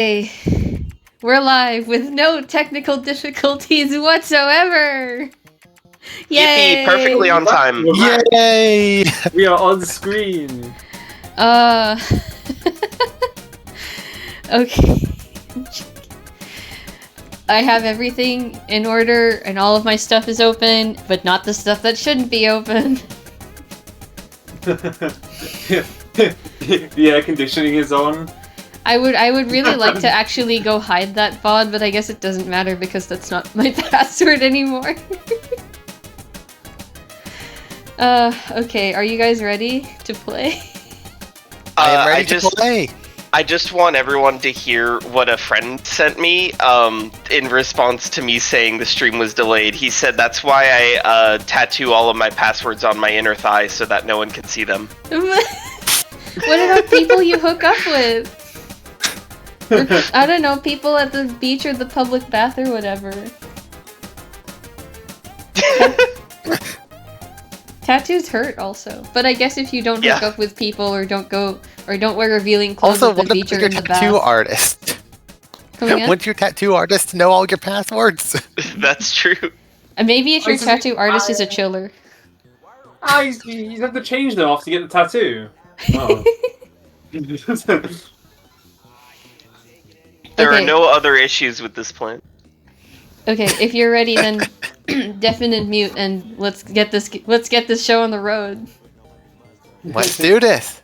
Hey, we're live with no technical difficulties whatsoever. Yay! Yippee, perfectly on time. Yay! We are on screen. Okay. I have everything in order and all of my stuff is open, but not the stuff that shouldn't be open. The air conditioning is on. I would really like to actually go hide that VOD, but I guess it doesn't matter because that's not my password anymore. Okay, are you guys ready to play? I am ready to play. I just want everyone to hear what a friend sent me in response to me saying the stream was delayed. He said that's why I tattoo all of my passwords on my inner thigh so that no one can see them. What about people you hook up with? Or, I don't know, people at the beach or the public bath or whatever. Tattoos hurt also, but I guess if you don't hook up with people or don't wear revealing clothes Also, at the what beach or about your in the tattoo bath. artist? Come again? Wouldn't your tattoo artist know all your passwords? That's true. Maybe if your tattoo artist is a chiller. You have to change them off to get the tattoo. Oh. There Okay. are no other issues with this plan. Okay, if you're ready, then deafen and mute, and let's get this show on the road. Let's do this.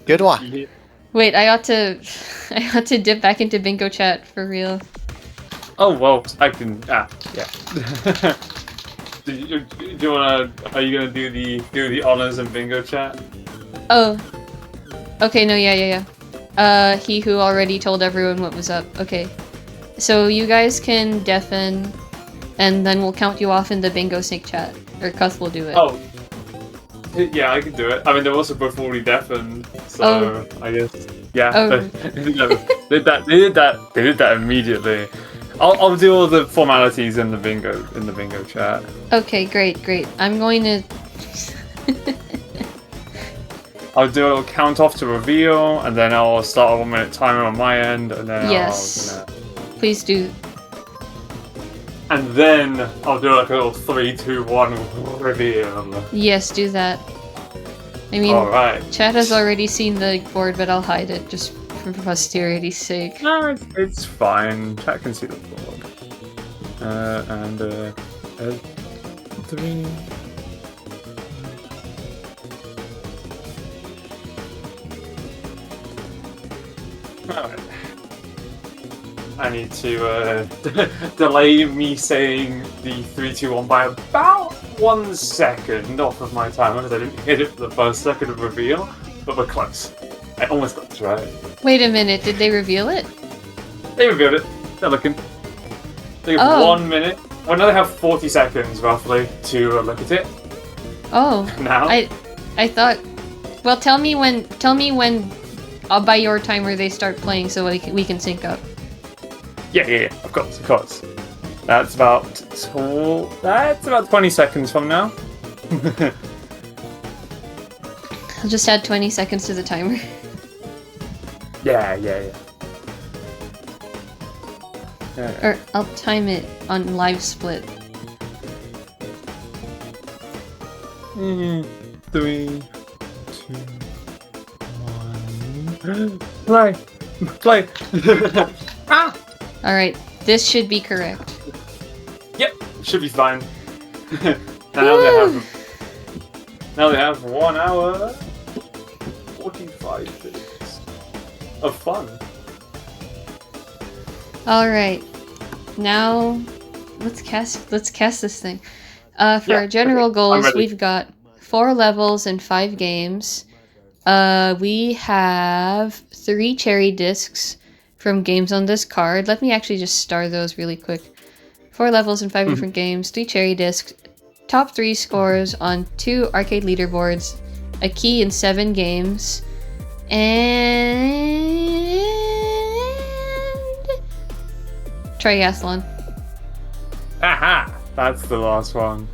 Good one. Wait, I ought to dip back into bingo chat for real. Oh well, I can. Yeah. Do you wanna? Are you gonna do the honors in bingo chat? Oh. Okay, no, yeah. He who already told everyone what was up. Okay. So you guys can deafen, and then we'll count you off in the bingo sync chat. Or Cuth will do it. Oh. Yeah, I can do it. I mean, they're also both already deafened, so I guess. Yeah. Oh. They did that immediately. I'll do all the formalities in the bingo chat. Okay, great. I'm going to... I'll do a count off to reveal, and then I'll start a 1 minute timer on my end, and then Yes. Please do. And then I'll do like a little 3, 2, 1 reveal. Yes, do that. I mean, Alright. chat has already seen the board, but I'll hide it just for posterity's sake. No, it's fine. Chat can see the board. And 3. Alright. I need to delay me saying the 3, 2, 1 by about 1 second off of my timer because I didn't hit it for the first second of reveal, but we're close. I almost got this right. Wait a minute, did they reveal it? They revealed it. They're looking. They have 1 minute. Well, now they have 40 seconds roughly to look at it. Oh. Now. I thought... Well, tell me when by your timer they start playing so we can sync up. Yeah, of course. That's about 20 seconds from now. I'll just add 20 seconds to the timer. Yeah. Or I'll time it on live split. 3, 2, 1. Play. Ah! Alright, this should be correct. Yep, should be fine. Now they have 1 hour 45 minutes of fun. Alright. Now let's cast this thing. For our general goals, we've got 4 levels and 5 games. We have 3 cherry discs from games on this card. Let me actually just star those really quick. 4 levels and 5 different games, 3 cherry discs, top 3 scores on 2 arcade leaderboards, a key in 7 games, and triathlon. Aha! That's the last one.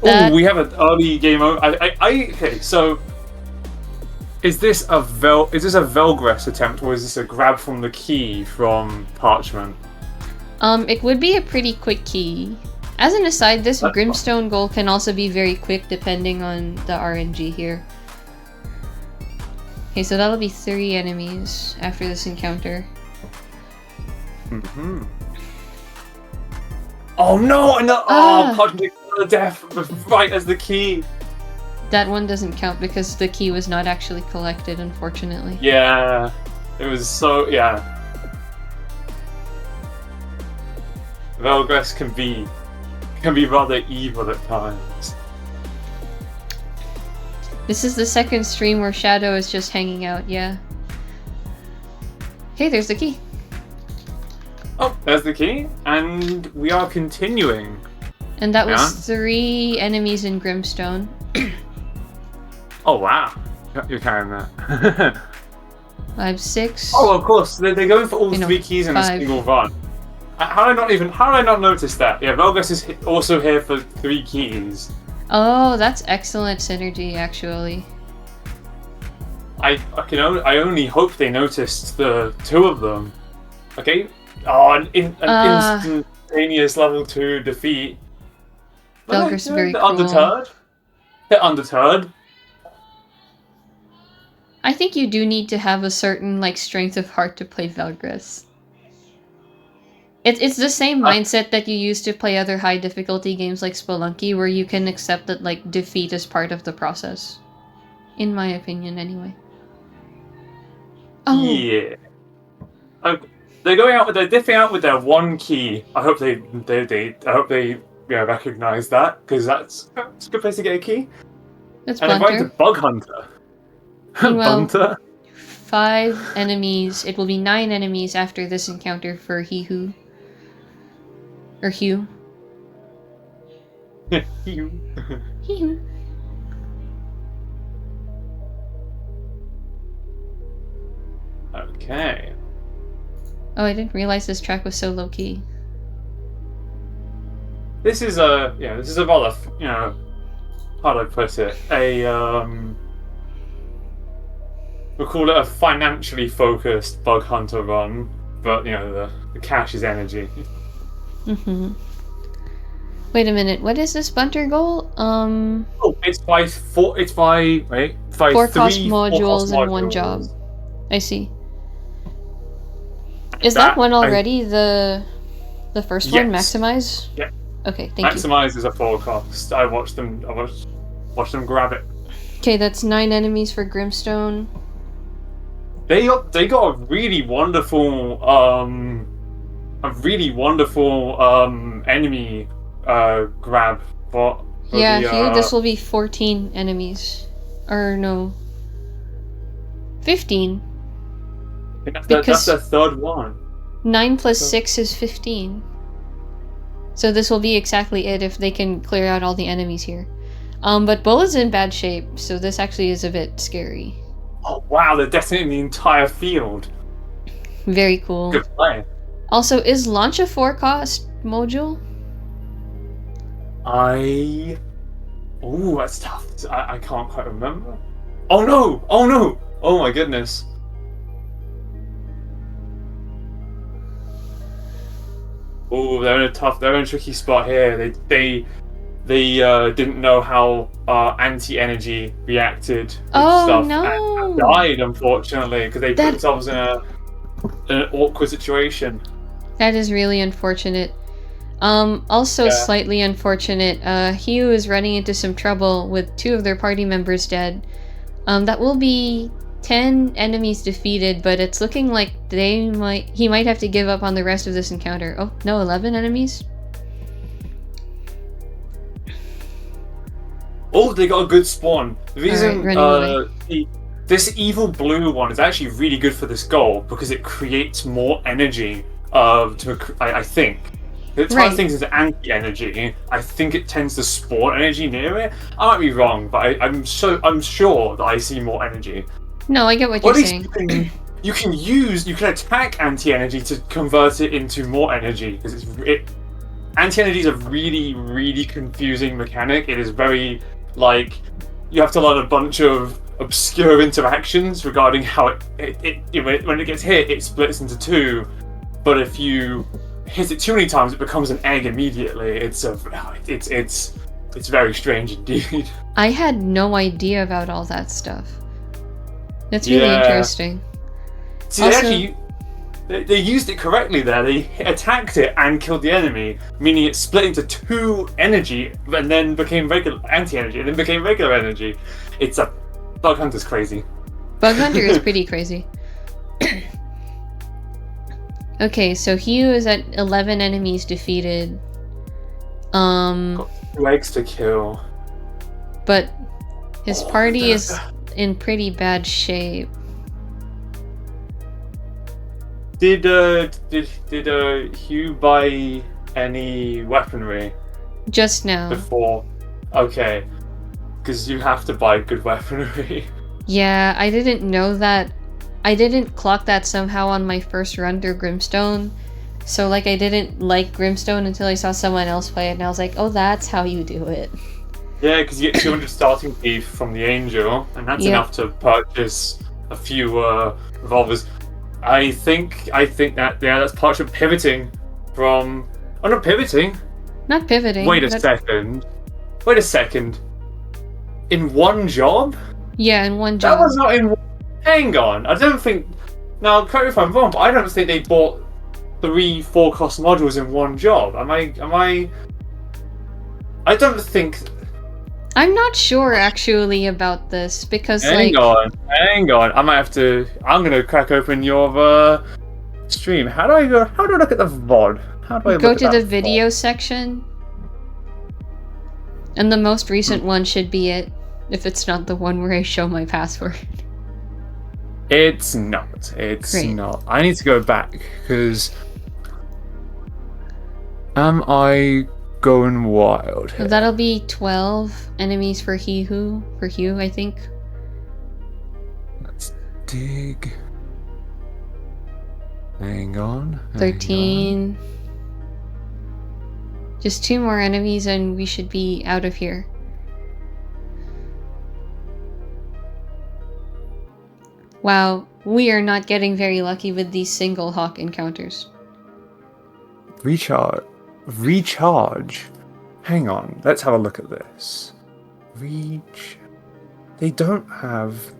Oh, we have an early game. Okay, so Is this a Velgress attempt, or is this a grab from the key from Parchment? It would be a pretty quick key. As an aside, this That's Brimstone goal can also be very quick depending on the RNG here. Okay, so that'll be 3 enemies after this encounter. Mm-hmm. Oh no! Parchment the death right as the key. That one doesn't count because the key was not actually collected, unfortunately. Yeah, it was so Velgress can be rather evil at times. This is the second stream where Shadow is just hanging out, yeah. Okay, there's the key. Oh, there's the key, and we are continuing. And that was 3 enemies in Grimstone. Oh wow, you're carrying that. 5, 6. Oh, of course, they're going for all 3 keys in 5. a single run. How did I not notice that? Yeah, Velgress is also here for 3 keys. Oh, that's excellent synergy, actually. I only hope they noticed the 2 of them. Okay. Oh, an instantaneous level 2 defeat. Velgress is very they're cool. undeterred. They're undeterred. I think you do need to have a certain strength of heart to play Velgress. It's the same mindset that you use to play other high difficulty games like Spelunky, where you can accept that defeat is part of the process. In my opinion, anyway. Oh. Yeah. They're diffing out with their 1 key. I hope they recognize that, because that's a good place to get a key. That's And they're going to Bunter. Bug Hunter. Meanwhile, Bunter. 5 enemies. It will be 9 enemies after this encounter for Hewho. Or Hugh. Hewho. Okay. Oh, I didn't realize this track was so low key. This is a rather, how do I put it? We'll call it a financially focused Bug Hunter run, but the cash is energy. Mm-hmm. Wait a minute, what is this Bunter goal? Oh, it's by 4 cost 4 cost modules and 1 modules. job. I see. Is that one already the first one, Yes. Maximize? Yep. Okay, thank you. Maximize is a 4 cost. I watched them grab it. Okay, that's 9 enemies for Grimstone. They got a really wonderful enemy grab for Yeah, the, here this will be 14 enemies. Or no. 15. that's because- the 3rd one. 9 plus 6 is 15. So this will be exactly it if they can clear out all the enemies here. But Bull is in bad shape, so this actually is a bit scary. Oh wow, they're detonating the entire field. Very cool. Good play. Also, is launch a 4 cost module? Ooh, that's tough. I can't quite remember. Oh no! Oh no! Oh my goodness. Oh, they're in a tricky spot here. They didn't know how anti-energy reacted with Oh, stuff no. and died, unfortunately, because they put That- themselves in an awkward situation. That is really unfortunate. Also Yeah. slightly unfortunate, Hugh is running into some trouble with 2 of their party members dead. That will be 10 enemies defeated, but it's looking like he might have to give up on the rest of this encounter. Oh, no, 11 enemies? Oh, they got a good spawn. The reason Alright, running this evil blue one is actually really good for this goal because it creates more energy. I think. It Right. things into anti-energy. I think it tends to spawn energy near it. I might be wrong, but I'm sure that I see more energy. No, I get what you're What is saying. you can attack anti-energy to convert it into more energy because anti-energy is a really, really confusing mechanic. It is very you have to learn a bunch of obscure interactions regarding how when it gets hit, it splits into two. But if you hit it too many times, it becomes an egg immediately. It's very strange indeed. I had no idea about all that stuff. That's really interesting. See, also, they used it correctly there. They attacked it and killed the enemy, meaning it split into two energy and then became regular anti-energy and then became regular energy. Bug Hunter's crazy. Bug Hunter is pretty crazy. Okay, so Hugh is at 11 enemies defeated. Got 2 eggs to kill. But his party is in pretty bad shape. Did Hugh buy any weaponry? Just now. Before? Okay. Because you have to buy good weaponry. Yeah, I didn't know that. I didn't clock that somehow on my first run through Grimstone. So, like, I didn't like Grimstone until I saw someone else play it, and I was like, oh, that's how you do it. Yeah, because you get 200 starting beef from the Angel, and that's enough to purchase a few revolvers. I think that's Parchment pivoting from... Oh, not pivoting. Not pivoting. Wait a second. In one job? Yeah, in one job. That was not in... Hang on. I don't think... Now, correct me if I'm wrong, but I don't think they bought 3 4-cost modules in one job. Am I... I don't think... I'm not sure, actually, about this, because, Hang on. I might have to... I'm gonna crack open your, stream. How do I look at the VOD? How do I go look to at the that video VOD? section, and the most recent one should be it, if it's not the one where I show my password. It's not. It's Great. not. I need to go back, because... Am I going wild here? That'll be 12 enemies for Hugh, I think. Let's dig... Hang on. 13. Just 2 more enemies and we should be out of here. Wow, we are not getting very lucky with these single hawk encounters. Recharge. Hang on, let's have a look at this. They don't have...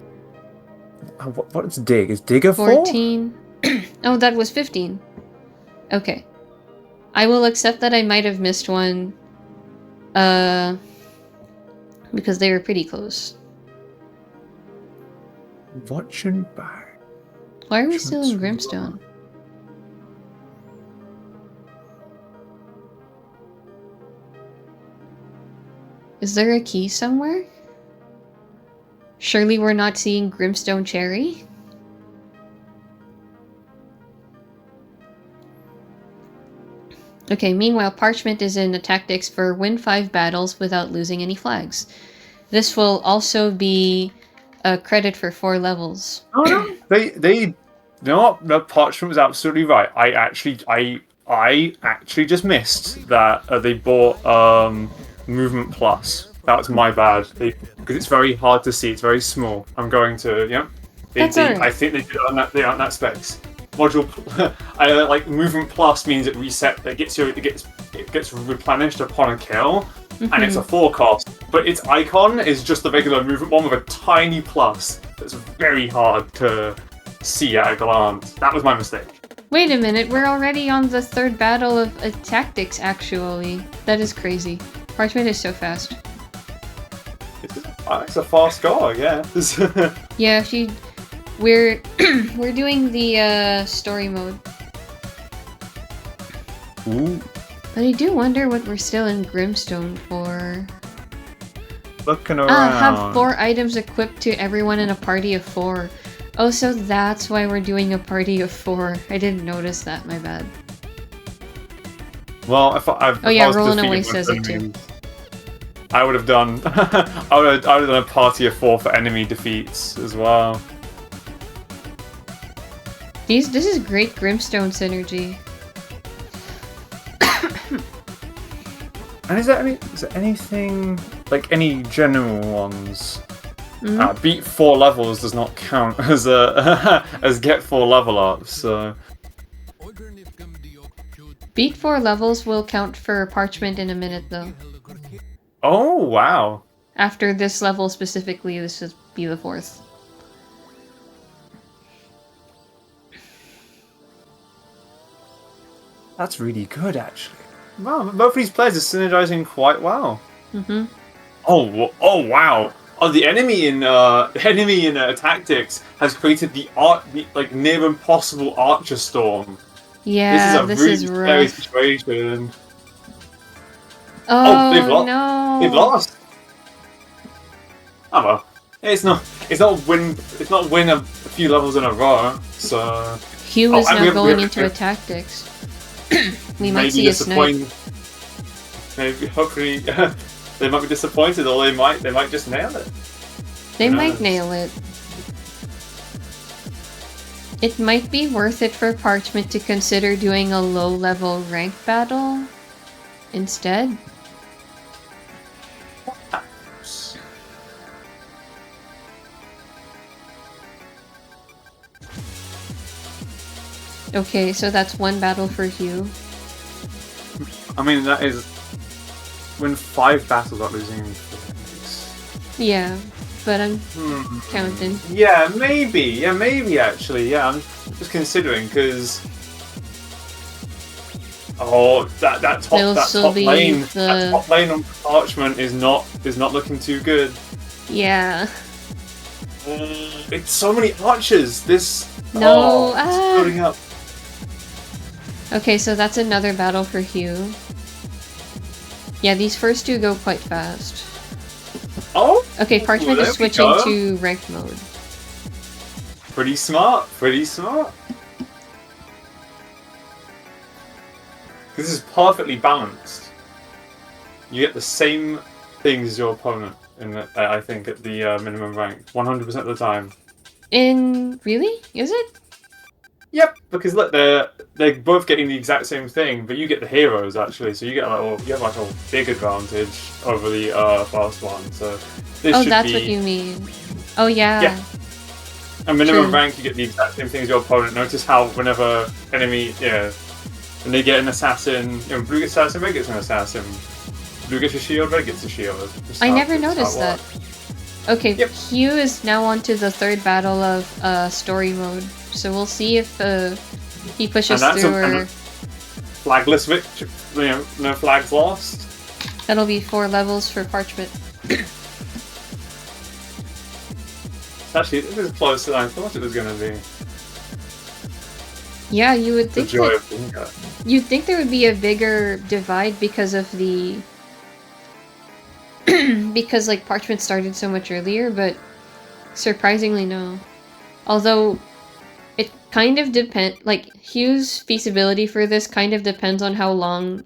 What's dig? Is dig a 4? 14. Oh, that was 15. Okay. I will accept that I might have missed one. Because they were pretty close. Watching back. Why are we still in Grimstone? Is there a key somewhere? Surely we're not seeing Grimstone Cherry? Okay, meanwhile, Parchment is in a tactics for win 5 battles without losing any flags. This will also be a credit for 4 levels. Oh no, they no, Parchment was absolutely right. I actually just missed that they bought Movement Plus. That's my bad. Because it's very hard to see. It's very small. I'm going to That's alright. I think they did it on that specs. Module, like Movement Plus means it reset. It gets replenished upon a kill, and it's a 4 cost. But its icon is just the regular movement one with a tiny plus. That's very hard to see at a glance. That was my mistake. Wait a minute, we're already on the 3rd battle of tactics, actually. That is crazy. Parchment is so fast. It's a fast go, yeah. Yeah, if you... We're doing the story mode. Ooh. But I do wonder what we're still in Grimstone for. Looking around. Have 4 items equipped to everyone in a party of 4. Oh, so that's why we're doing a party of 4. I didn't notice that, my bad. Well, if Rolling Away says it too. I would have done I would have done a party of 4 for enemy defeats as well. This is great Grimstone synergy. And is there anything, like any general ones Beat 4 levels does not count as as get 4 level ups. So Beat 4 levels will count for Parchment in a minute, though. oh wow. After this level specifically, this would be the 4th. That's really good, actually. Wow, both of these players are synergizing quite well. Mm-hmm. Oh wow! Oh, the enemy in Tactics has created the like near impossible Archer Storm. Yeah, this is a really scary rough. situation. Oh, they've lost. no! They've lost. Oh well, it's not win a few levels in a row. So Hugh is now going into a Tactics. We might see a snipe. Maybe, hopefully, they might be disappointed, or they might just nail it. They might nail it. It might be worth it for Parchment to consider doing a low-level rank battle instead. Okay, so that's one battle for Hugh. I mean, that is when 5 battles are losing. Yeah, but I'm counting. Yeah, maybe actually. Yeah, I'm just considering because that top lane on Parchment is not looking too good. Yeah. It's so many archers. It's building up. Okay, so that's another battle for Hugh. Yeah, these first two go quite fast. Oh! Okay, Parchment is switching to ranked mode. Pretty smart, pretty smart. This is perfectly balanced. You get the same things as your opponent, I think, at the minimum rank, 100% of the time. Really? Is it? Yep, because look, they're both getting the exact same thing, but you get the heroes actually, so you have like a big advantage over the first one. So this should that's what you mean. Oh yeah. Yeah. And minimum rank, you get the exact same thing as your opponent. Notice how whenever enemy, when they get an assassin, blue gets assassin, red gets an assassin. Blue gets a shield, red gets a shield. I never noticed that. Okay, yep. Hugh is now on to the 3rd battle of story mode. So we'll see if he pushes through or... Flagless victory, no flags lost. That'll be 4 levels for Parchment. Actually, this is closer than I thought it was going to be. Yeah, you would think you'd think there would be a bigger divide because of the... because, like, Parchment started so much earlier, but surprisingly no. Although... it kind of depends, like, Hugh's feasibility for this kind of depends on how long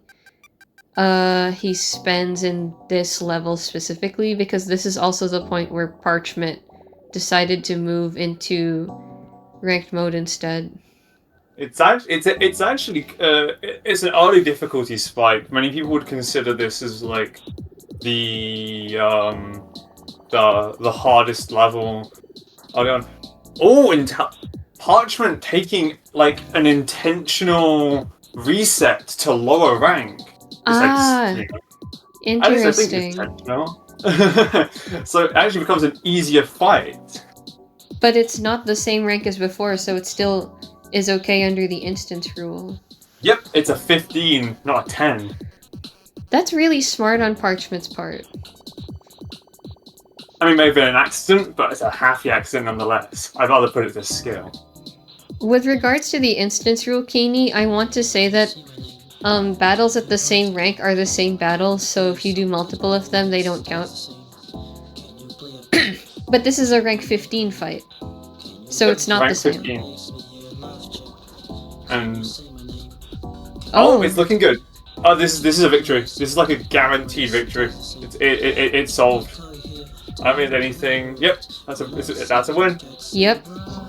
he spends in this level specifically, because this is also the point where Parchment decided to move into ranked mode instead. It's actually it's an early difficulty spike. Many people would consider this as like the hardest level. Parchment taking like an intentional reset to lower rank. Interesting. So it actually becomes an easier fight. But it's not the same rank as before, so it still is okay under the instance rule. Yep, it's a 15, not a 10. That's really smart on Parchment's part. I mean, maybe an accident, but it's a happy accident nonetheless. I'd rather put it to skill. With regards to the instance rule, Keeney, I want to say that battles at the same rank are the same battles, so if you do multiple of them, they don't count. But this is a rank 15 fight, so it's not the same. 15. And it's looking good. Oh, this is a victory. This is like a guaranteed victory. It's solved. I mean, anything. Yep, that's a win. Yep.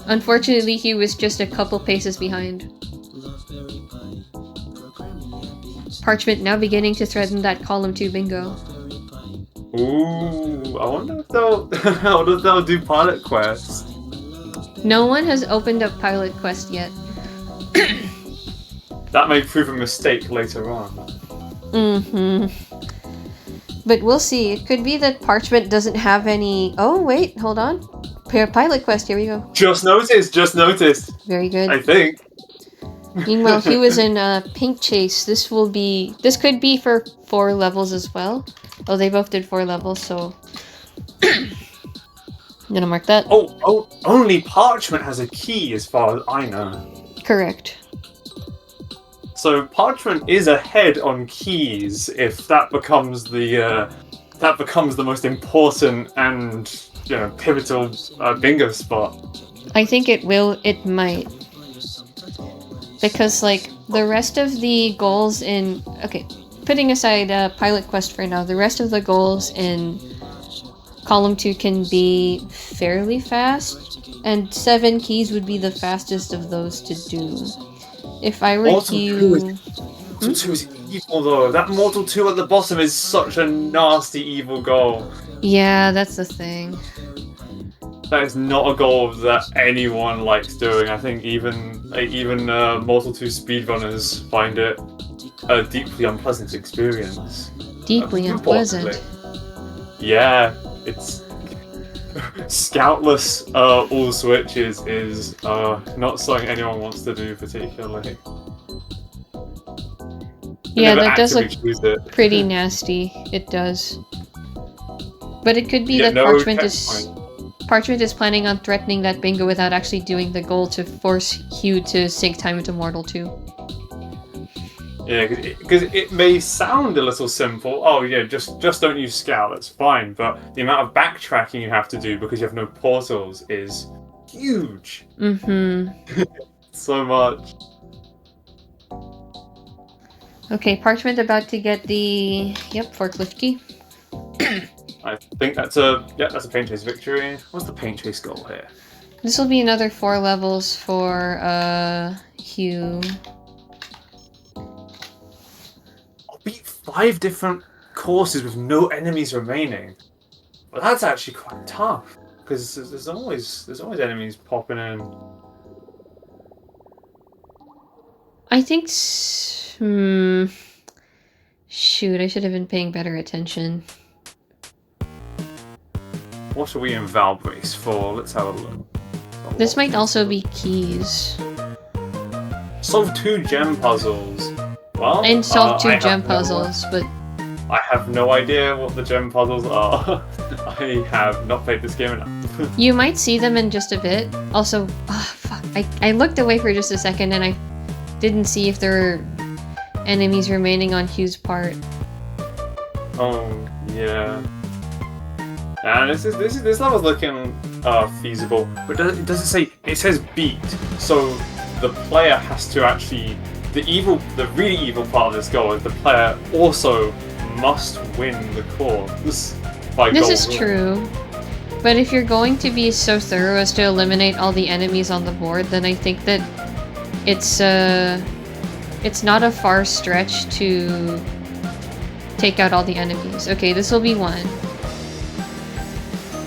Unfortunately, he was just a couple paces behind. Parchment now beginning to threaten that column 2 bingo. Ooh, I wonder if they'll, I wonder if they'll do pilot quests. No one has opened up Pilot Quest yet. That may prove a mistake later on. But we'll see. It could be that Parchment doesn't have any... Oh, wait, hold on. Pilot Quest, here we go. Just noticed. Very good. I think. Meanwhile, Hugh is in Pink Chase. This could be for 4 levels as well. Oh, they both did 4 levels, so... I'm gonna mark that. Oh, only Parchment has a key as far as I know. Correct. So Parchment is ahead on keys if that becomes the most important and pivotal bingo spot. I think it will. It might. Because, like, the rest of the goals in... Okay, putting aside Pilot Quest for now, the rest of the goals in Column 2 can be fairly fast, and 7 keys would be the fastest of those to do. If I were Mortal 2 is evil, though. That Mortal 2 at the bottom is such a nasty, evil goal. Yeah, that's the thing. That is not a goal that anyone likes doing. I think even Mortal 2 speedrunners find it a deeply unpleasant experience. Deeply unpleasant. Yeah, it's scoutless all switches is not something anyone wants to do particularly. Yeah, that does look it. pretty nasty. It does. But it could be that Parchment is planning on threatening that bingo without actually doing the goal to force Hugh to sink time into Mortal 2. Yeah, because it may sound a little simple. Oh yeah, just don't use Scout, that's fine. But the amount of backtracking you have to do because you have no portals is huge. So much. Okay, Parchment about to get the forklift key. I think that's a paint chase victory. What's the paint chase goal here? This will be another 4 levels for Hugh. I'll beat 5 different courses with no enemies remaining. Well, that's actually quite tough because there's always enemies popping in. I think. Shoot, I should have been paying better attention. What are we in Valbrace for? Let's have a look. This might also be keys. Solve 2 gem puzzles. Well, And solve 2 gem puzzles, but... I have no idea what the gem puzzles are. I have not played this game enough. You might see them in just a bit. Also, fuck. I looked away for just a second and I didn't see if there were enemies remaining on Hugh's part. Oh, yeah. And this level's looking feasible, but it doesn't say. It says beat, so the player has to actually. The really evil part of this goal is the player also must win the course by goal. This is true, but if you're going to be so thorough as to eliminate all the enemies on the board, then I think that it's not a far stretch to take out all the enemies. Okay, this will be 1.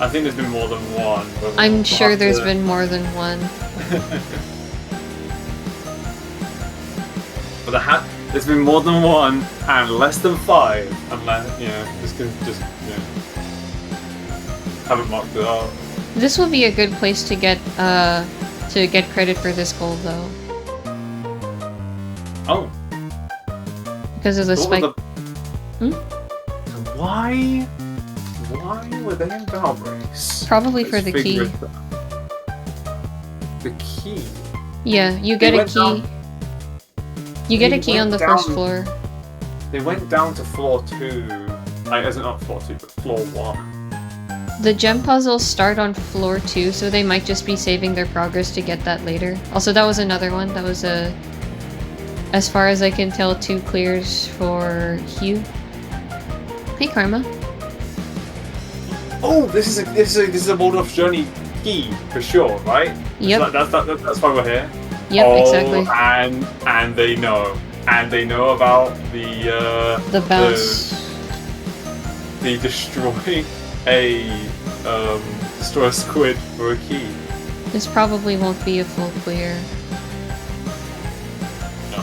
I think there's been more than 1. I'm sure there's been more than 1. But there's been more than 1 and less than 5. Unless haven't marked it out. This will be a good place to get credit for this goal, though. Oh. Because of the spike. Why were they in Valbrace? Probably for the key. The key? Yeah, you get a key. You get a key on the first floor. They went down to floor 2. Not floor 2, but floor 1. The gem puzzles start on floor 2, so they might just be saving their progress to get that later. Also, that was another one. That was as far as I can tell, 2 clears for Hugh. Hey, Karma. Oh, this is a Waldorf Journey key for sure, right? Yep. So that's why we're here. Yep, exactly. And they know about the bounce. actually destroy a squid for a key. This probably won't be a full clear. No,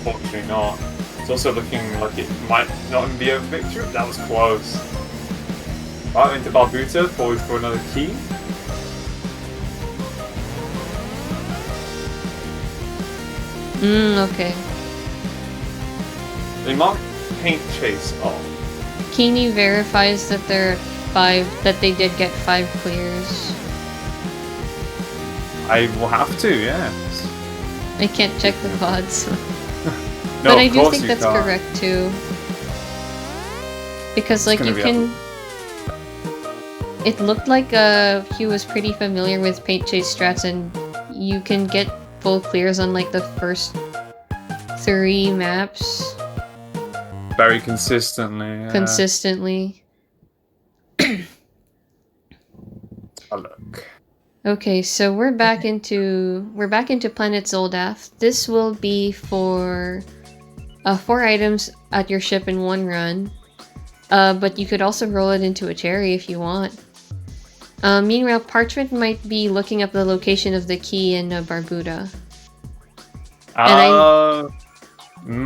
fortunately not. It's also looking like it might not be a victory. That was close. Right into Barbuta, forward for another key. Okay. They mark Paint Chase off. Keeney verifies that they did get 5 clears. I will have to, yes. I can't check the VODs. No, but I of do course think you that's can't. correct too. Because like gonna you be can... It looked like Hugh was pretty familiar with Paint Chase strats, and you can get full clears on like the first 3 maps. Very consistently. Yeah. Consistently. A look. Okay, so we're back into Planet Zoldath. This will be for 4 items at your ship in 1 run. But you could also roll it into a cherry if you want. Meanwhile, Parchment might be looking up the location of the key in Barbuda.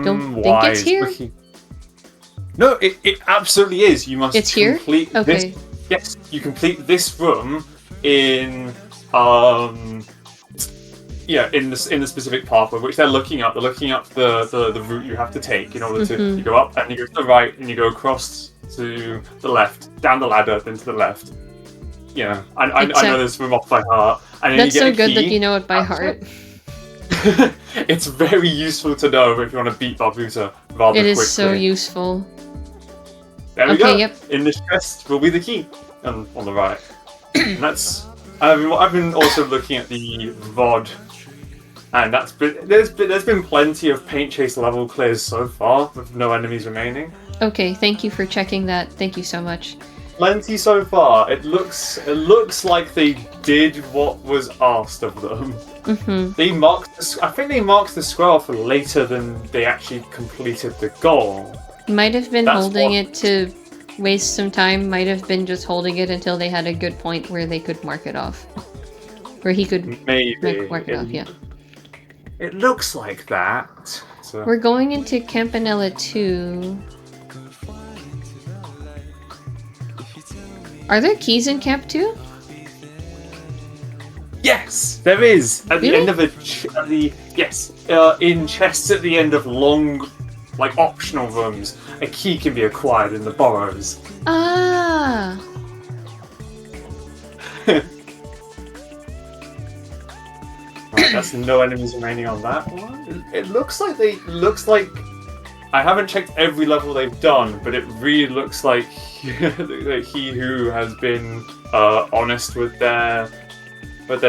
Don't think it's here? No, it absolutely is. You must It's here? complete Okay. this. Yes, you complete this room in in the specific pathway which they're looking up. They're looking up the route you have to take in order to you go up and you go to the right and you go across to the left, down the ladder, then to the left. Yeah, I know this room off by heart. And then That's you get so a good key. that you know it by heart. It's very useful to know if you want to beat Barbuta rather It quickly. is so useful. There we Okay, go. yep. In this chest will be the key on the right. And that's. I've been also looking at the VOD, and there's been plenty of Paint Chase level clears so far with no enemies remaining. Okay, thank you for checking that. Thank you so much. Plenty so far. It looks like they did what was asked of them. They marked. I think they marked the scroll for later than they actually completed the goal. Might have been That's holding what- it to waste some time. Might have been just holding it until they had a good point where they could mark it off. Where he could Maybe mark it off, yeah. It looks like that. So. We're going into Campanella 2. Are there keys in Camp 2? Yes, there is. At the Really? end of in chests at the end of long, like optional rooms, a key can be acquired in the burrows. Ah! Right, that's no enemies remaining on that one. It looks like I haven't checked every level they've done, but it really looks like he who has been honest with their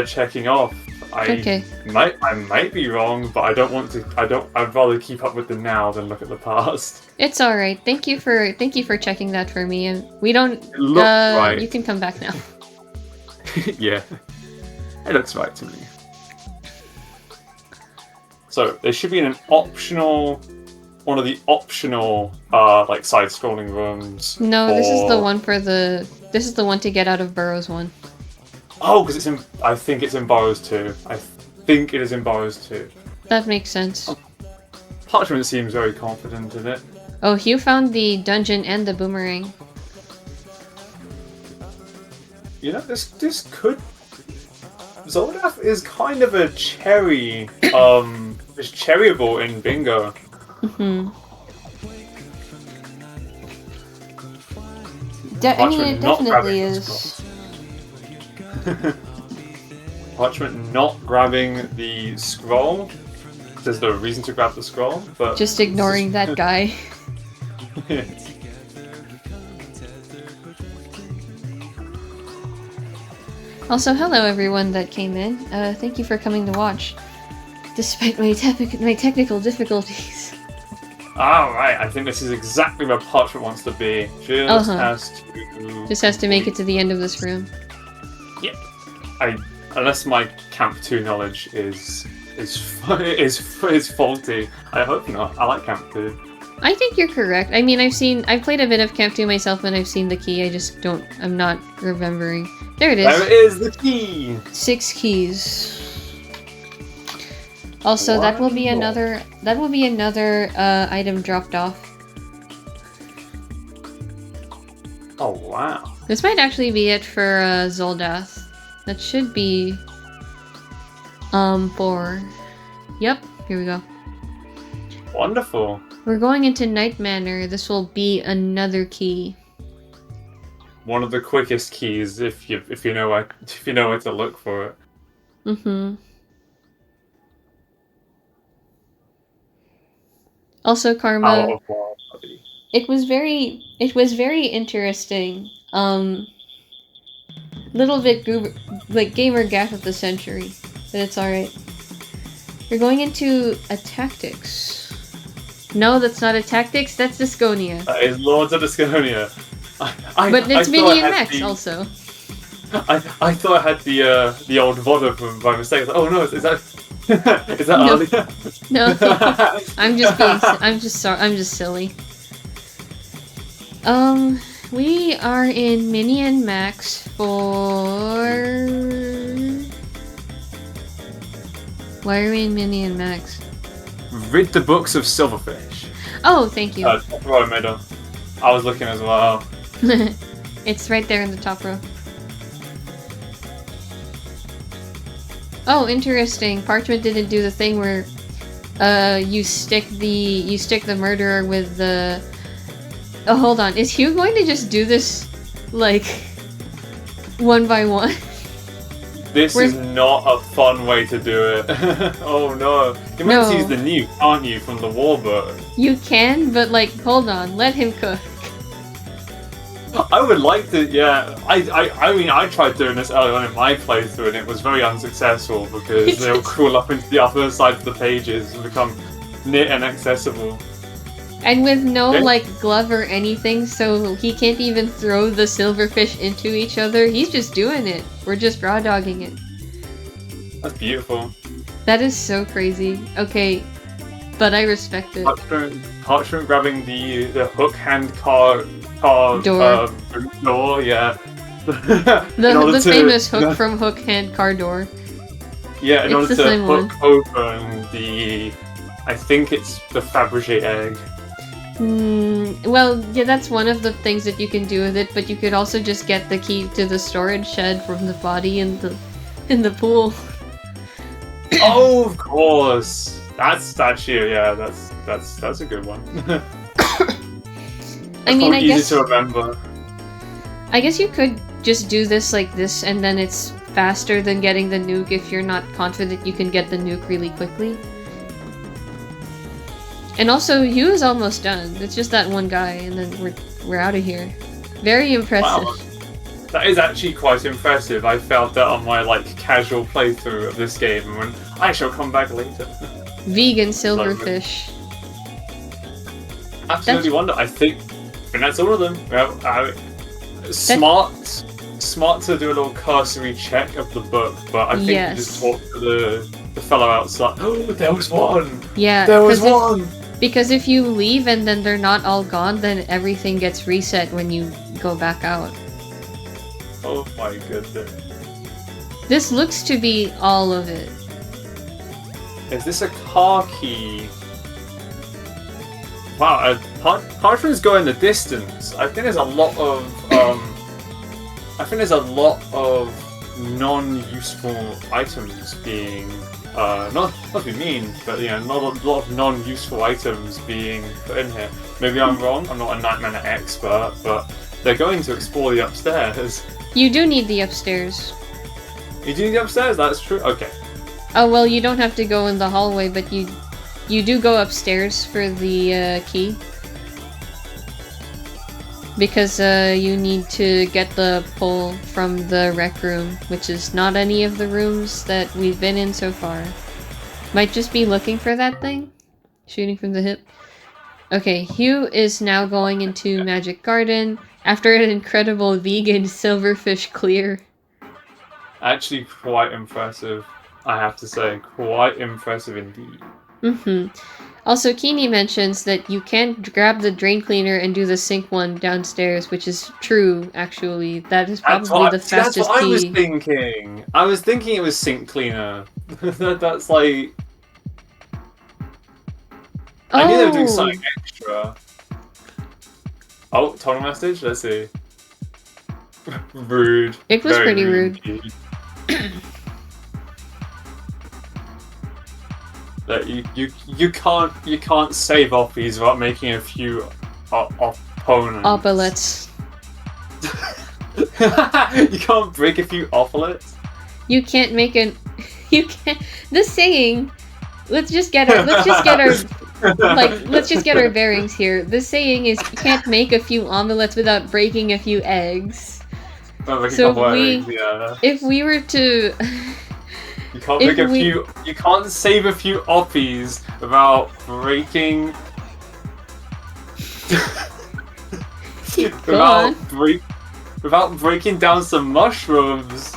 checking off. Okay. I might be wrong, but I don't want to. I'd rather keep up with the now than look at the past. It's alright. Thank you for checking that for me. And we don't... It looks right. You can come back now. Yeah, it looks right to me. So there should be one of the optional, like side-scrolling rooms. No, this is the one this is the one to get out of Burrows 1. Oh, because I think it's in Burrows 2. I think it is in Burrows 2. That makes sense. Parchment seems very confident in it. Oh, Hugh found the dungeon and the boomerang. You know, this could. Zoldath is kind of a cherry. Is cherryable in bingo. I mean, it definitely is. Parchment not grabbing the scroll. There's no reason to grab the scroll, but Just ignoring that guy. Also, hello everyone that came in. Thank you for coming to watch. Despite my technical difficulties. Alright, I think this is exactly where Parchment wants to be. Just has to make it to the end of this room. Yep. Unless my Camp 2 knowledge is faulty. I hope not. I like Camp 2. I think you're correct. I mean, I've played a bit of Camp 2 myself and I've seen the key. I'm not remembering. There it is. There is the key. 6 keys. Also, that will be another item dropped off. Oh wow. This might actually be it for Zoldath. That should be 4. Yep, here we go. Wonderful. We're going into Night Manor. This will be another key. One of the quickest keys if you know where to look for it. Mm-hmm. Also, Karma. It was very interesting. Little bit like gamer gaff of the century, but it's alright. We're going into a tactics. No, that's not a tactics, that's Disconia. That is Lords of Disconia. But it's Mini and Max also. I thought I had the old VOD from by mistake. Oh no, is that is that earlier? No, I'm just silly. We are in Mini and Max for... Why are we in Mini and Max? Read the books of Silverfish. Oh, thank you. Right, middle. I was looking as well. It's right there in the top row. Oh, interesting. Parchment didn't do the thing where you stick the murderer with the... Oh, hold on. Is Hugh going to just do this, like, one by one? This is not a fun way to do it. Oh no. You meant to use the nuke, aren't you, from the war book? You can, but, like, hold on. Let him cook. I would like to, yeah. I mean, I tried doing this early on in my playthrough and it was very unsuccessful because they'll crawl up into the upper side of the pages and become near inaccessible. And with no, like, glove or anything, so he can't even throw the silverfish into each other. He's just doing it. We're just raw dogging it. That's beautiful. That is so crazy. Okay, but I respect it. Parchment grabbing the hook hand car door. Door, yeah. the famous hook from Hook Hand Car Door. Yeah, in order to hook open the... I think it's the Fabergé egg. Well, yeah, that's one of the things that you can do with it, but you could also just get the key to the storage shed from the body in the pool. Oh, of course. That's actually, yeah, that's a good one. I mean, I guess easy to remember. I guess you could just do this like this, and then it's faster than getting the nuke if you're not confident you can get the nuke really quickly. And also, Hugh is almost done. It's just that one guy, and then we're out of here. Very impressive. Wow. That is actually quite impressive. I felt that on my casual playthrough of this game, and I shall come back later. Vegan silverfish. Absolutely wonderful. I think that's all of them. Well, smart to do a little cursory check of the book, but I think you just talk to the fellow outside. Oh, there was one. Yeah, there was one. Because if you leave and then they're not all gone, then everything gets reset when you go back out. Oh my goodness. This looks to be all of it. Is this a car key? Wow, Parchment's going the distance. I think there's a lot of non-useful items being not to be mean, but not a lot of non-useful items being put in here. Maybe I'm wrong. I'm not a Night Manor expert, but they're going to explore the upstairs. You do need the upstairs. You do need the upstairs? That's true. Okay. Oh well, you don't have to go in the hallway, but you do go upstairs for the key. Because you need to get the pole from the rec room, which is not any of the rooms that we've been in so far. Might just be looking for that thing? Shooting from the hip. Okay, Hugh is now going into Magic Garden after an incredible vegan silverfish clear. Actually quite impressive, I have to say. Quite impressive indeed. Also, Keeney mentions that you can't grab the drain cleaner and do the sink one downstairs, which is true, actually. That is probably the fastest that's what key. I was thinking. I was thinking it was sink cleaner. That's like... I knew they were doing something extra. Oh, tunnel message? Let's see. Rude. It was Very pretty rude. indeed. That you can't save oppies without making a few opponents. Opulets. You can't break a few opulets. You can't make an. You can't. The saying. Let's just get our. Let's just get our bearings here. The saying is, you can't make a few omelets without breaking a few eggs. So if we were to. You can't make you can't save a few oppies without breaking. without breaking down some mushrooms.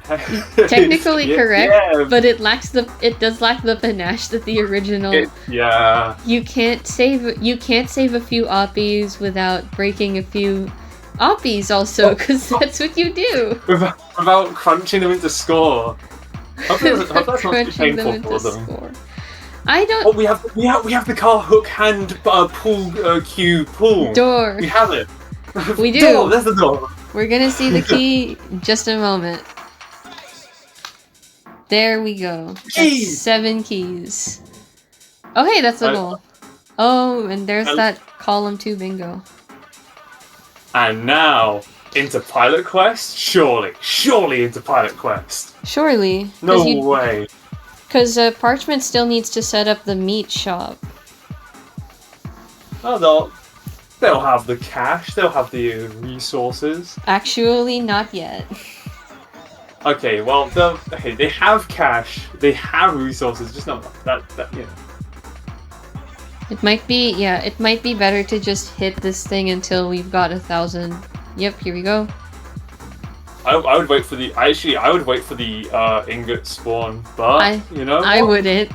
Technically correct, yeah. but it does lack the panache that the original. Yeah. You can't save a few oppies without breaking a few oppies also, because that's what you do. Without crunching them into score. Hope that's not too painful for them. Score. I don't. Oh, we have the car hook hand pull cue pull Door. We have it. We do. Door. There's the door. We're gonna see the key in just a moment. There we go. That's 7 keys. Oh hey, that's the goal. Oh, and there's that column 2 bingo. And now into Pilot Quest. Surely into Pilot Quest. Surely. No way. Because Parchment still needs to set up the meat shop. Oh, they'll have the cash. They'll have the resources. Actually, not yet. Okay, well, they have cash. They have resources. Just not that. It might be better to just hit this thing until we've got 1,000. Yep, here we go. I would wait for the ingot spawn, but I wouldn't.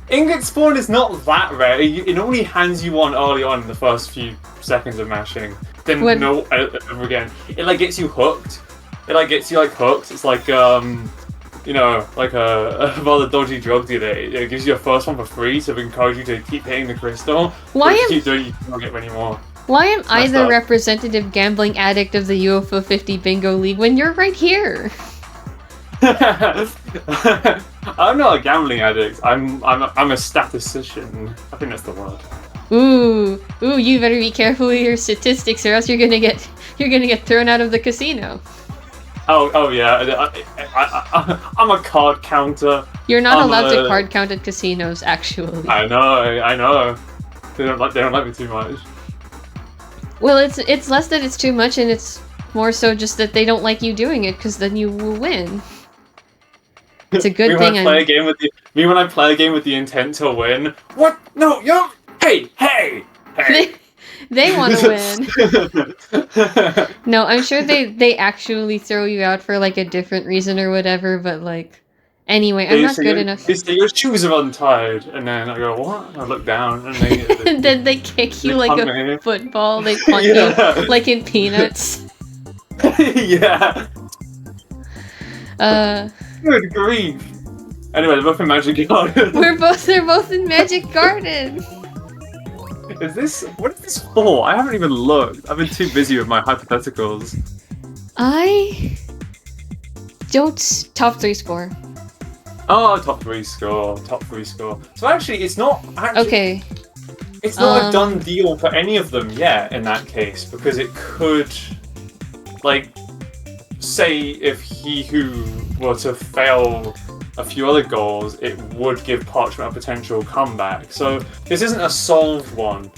Ingot spawn is not that rare. It only hands you one early on in the first few seconds of mashing. Then no ever again. It gets you hooked. Hooked. It's like like a rather dodgy drug dealer. It gives you a first one for free, so it encourages you to keep hitting the crystal. Keep doing it, you can't get many more. Why am I the representative gambling addict of the UFO 50 Bingo League when you're right here? I'm not a gambling addict. I'm a statistician. I think that's the word. Ooh, you better be careful with your statistics, or else you're gonna get thrown out of the casino. Oh yeah. I'm a card counter. You're not allowed to card count at casinos, actually. I know. They don't like me too much. Well, it's less that it's too much, and it's more so just that they don't like you doing it, because then you will win. It's a good thing. When I play a game with the intent to win. What? No, yo! Hey! They want to win. No, I'm sure they actually throw you out for a different reason or whatever. But anyway, I'm not good enough. They say your shoes are untied, and then I go, what? I look down, and and then they kick you like a football. They punch you like in Peanuts. Yeah. Good grief. Anyway, they're both in Magic Garden. They're both in Magic Garden. What is this for? I haven't even looked. I've been too busy with my hypotheticals. Top 3 score. Oh, top 3 score. So actually, it's not okay. It's not a done deal for any of them yet in that case, because it could, say if he who were to fail a few other goals, it would give Parchment a potential comeback. So this isn't a solved one.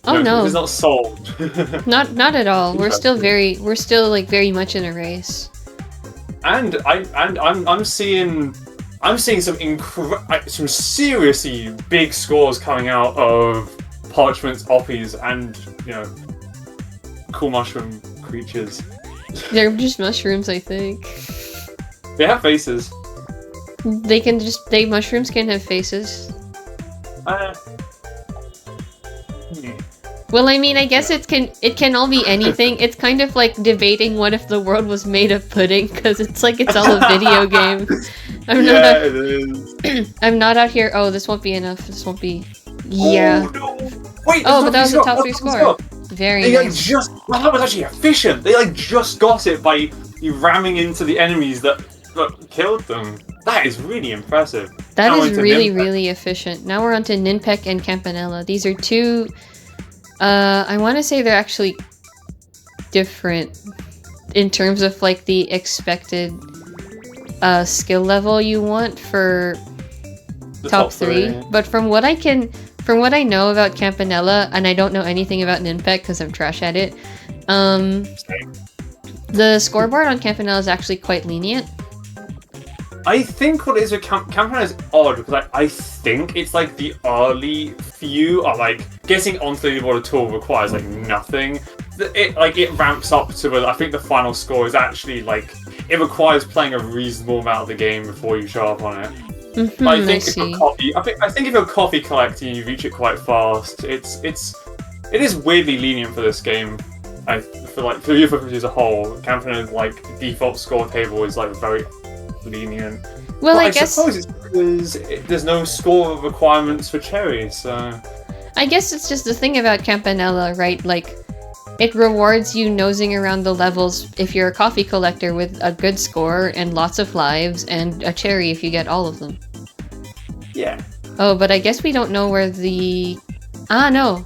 Oh no, this is not solved. not at all. We're still very very much in a race. And I'm seeing some seriously big scores coming out of Parchment's oppies and cool mushroom creatures. They're just mushrooms, I think. They have faces. Mushrooms can have faces. Well, I mean, I guess it can all be anything. It's kind of like debating what if the world was made of pudding, because it's like it's all a video game. It is. I'm not out here. Oh, this won't be enough. This won't be. Yeah. Oh, no. Wait, but that was the top 3 score. Very They nice. that was actually efficient. They just got it by ramming into the enemies that killed them. That is really impressive. That Now is into really, Ninpek. really efficient. Now we're on to Ninpek and Campanella. These are two... I want to say they're actually different in terms of, like, the expected skill level you want for The top 3. But from what I know about Campanella, and I don't know anything about Ninpek because I'm trash at it, the scoreboard on Campanella is actually quite lenient. I think what it is with Campanella is odd because I think it's like the early few are like getting onto the leaderboard at all requires like nothing. It ramps up to I think the final score is actually like it requires playing a reasonable amount of the game before you show up on it. Mm-hmm, I think if you're coffee collecting, you reach it quite fast. It is weirdly lenient for this game. I feel like for UFO as a whole, Campanella's like default score table is like very lenient. Well, but I guess suppose it's because there's no score requirements for Cherry, so I guess it's just the thing about Campanella, right? Like, it rewards you nosing around the levels if you're a coffee collector with a good score and lots of lives, and a cherry if you get all of them. yeah. Oh, but I guess we don't know where the... no.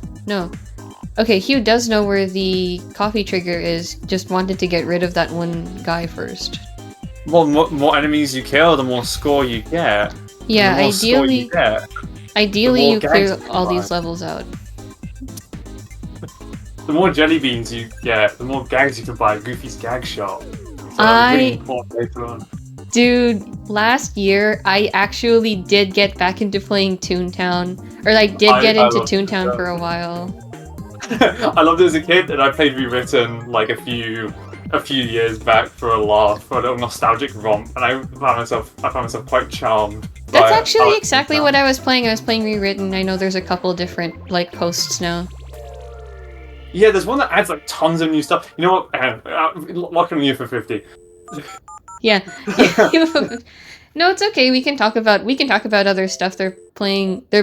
Okay, Hugh does know where the coffee trigger is, just wanted to get rid of that one guy first. Well, more enemies you kill, the more score you get. Yeah, The more score you get. ideally more you gags clear you can all these buy. levels out. The more jelly beans you get, the more gags you can buy at Goofy's Gag Shop. So really important later on. Dude, last year I actually did get back into playing Toontown, or I did I get into love Toontown Toontown. for a while. I loved it as a kid, and I played Rewritten like a few years back for a laugh, for a little nostalgic romp, and I found myself quite charmed. That's actually exactly what I was playing. I was playing Rewritten. I know there's a couple different like hosts now. Yeah, there's one that adds like tons of new stuff. You know what? Lock on you for 50. Yeah. No, it's okay. We can talk about other stuff. They're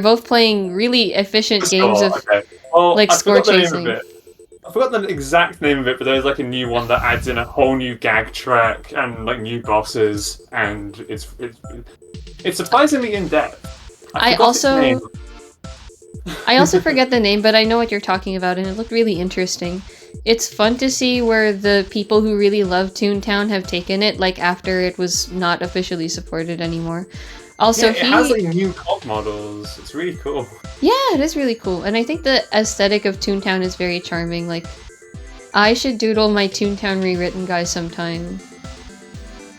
both playing really efficient games of Okay. Well, like I score forgot the name of chasing. it. I forgot the exact name of it, but there's like a new one that adds in a whole new gag track and like new bosses, and it's surprisingly in depth. I forgot its name. also forget the name, but I know what you're talking about, and it looked really interesting. It's fun to see where the people who really love Toontown have taken it, like after it was not officially supported anymore. Also, It has like new cop models. It's really cool. Yeah, it is really cool, and I think the aesthetic of Toontown is very charming. Like, I should doodle my Toontown Rewritten guy sometime,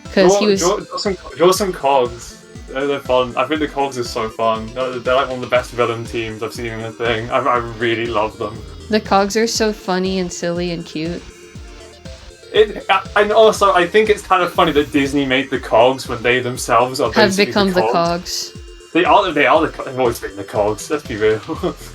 because he was. Draw some cogs. They're fun. I think the cogs is so fun. They're like one of the best villain teams I've seen in a thing. I really love them. The cogs are so funny and silly and cute. And also, I think it's kind of funny that Disney made the cogs when they themselves are Have basically become the cogs. cogs. They are they've always been the cogs, let's be real.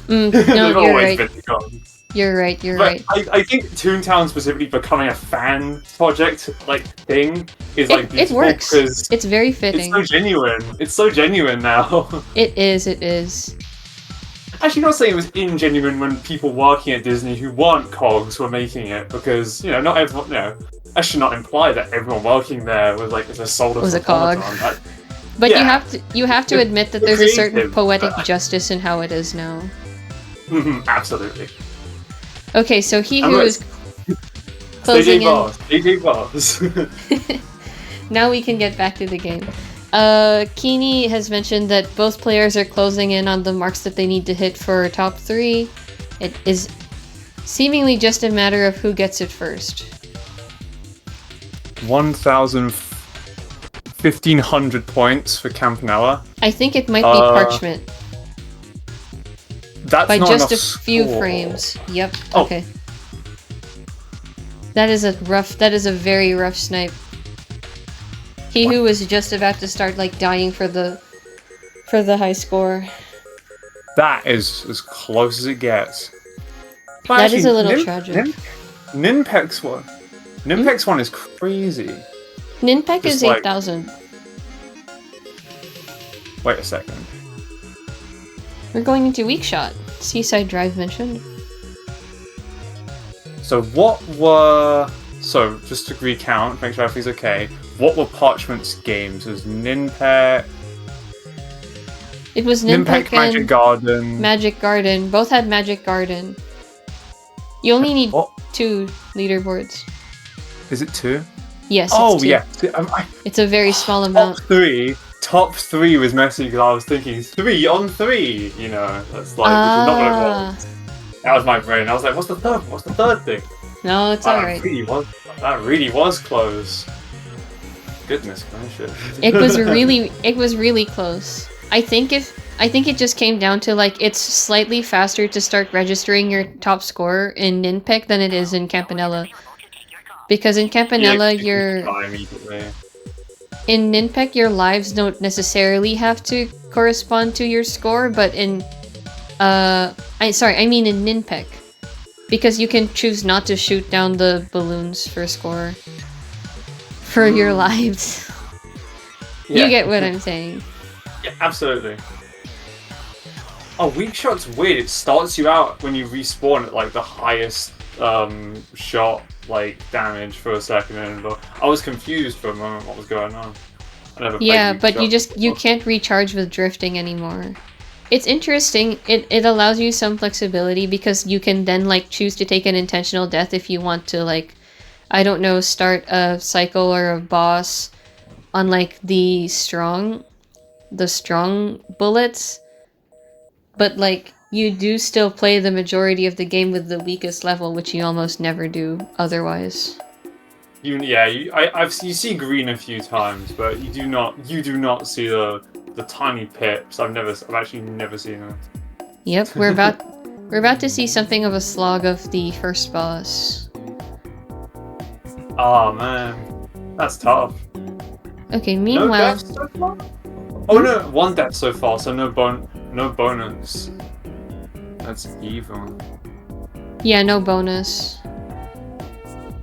No, They've you're always right. been the cogs. You're right. You're But right. I think Toontown specifically becoming a fan project like thing is like It beautiful works. because It's very it's fitting. so genuine. It's so genuine now. It is. It is. Actually, not saying it was ingenuine when people working at Disney who weren't cogs were making it, because not everyone. I should not imply that everyone working there was like a soulless Was a cog. automaton. But Yeah. you have to admit that The there's a certain creative, poetic but- justice in how it is now. Absolutely. Okay, so he I'm who right. is closing in. AJ Boss. Now we can get back to the game. Keeney has mentioned that both players are closing in on the marks that they need to hit for top 3. It is seemingly just a matter of who gets it first. 1,500 points for Campanella. I think it might be Parchment. That's By not just a enough few score. frames. Yep. Oh. Okay. That is a very rough snipe. He who was just about to start like dying for the high score. That is as close as it gets. But That is a little tragic. Ninpek's one is crazy. Ninpek Just is like- 8,000. Wait a second. We're going into Weak Shot. Seaside Drive mentioned. So just to recount, make sure everything's okay. What were Parchment's games? It was Ninpek, It was Ninpek Magic and Garden. Magic Garden. Both had Magic Garden. You only need What? 2 leaderboards. Is it 2? Yes, Oh it's 2. yeah. It's a very small amount. Top 3 was messy because I was thinking 3 on 3. You know, that's like which is not what it was. That was my brain. I was like, what's the third? What's the third thing? No, it's alright. That really was close. Goodness gracious. It was really close. I think it just came down to like it's slightly faster to start registering your top score in Ninpek than it is in Campanella. Because in Campanella in Ninpek your lives don't necessarily have to correspond to your score, but in I mean in Ninpek. Because you can choose not to shoot down the balloons for score. For your lives. Yeah. You get what I'm saying. Yeah, absolutely. Oh, Weak Shot's weird. It starts you out when you respawn at like the highest shot like damage for a second, and I was confused for a moment what was going on. I never played Weak Shot. You can't recharge with drifting anymore. It's interesting. It allows you some flexibility because you can then like choose to take an intentional death if you want to, like, I don't know, start a cycle or a boss on like the strong bullets, but like you do still play the majority of the game with the weakest level, which you almost never do otherwise. You see green a few times, but you do not see the tiny pips. I've actually never seen them. Yep, we're about to see something of a slog of the first boss. Oh man, that's tough. Okay, No meanwhile, deaths so far? Oh no, 1 death so far, so no bonus. That's evil. yeah, no bonus.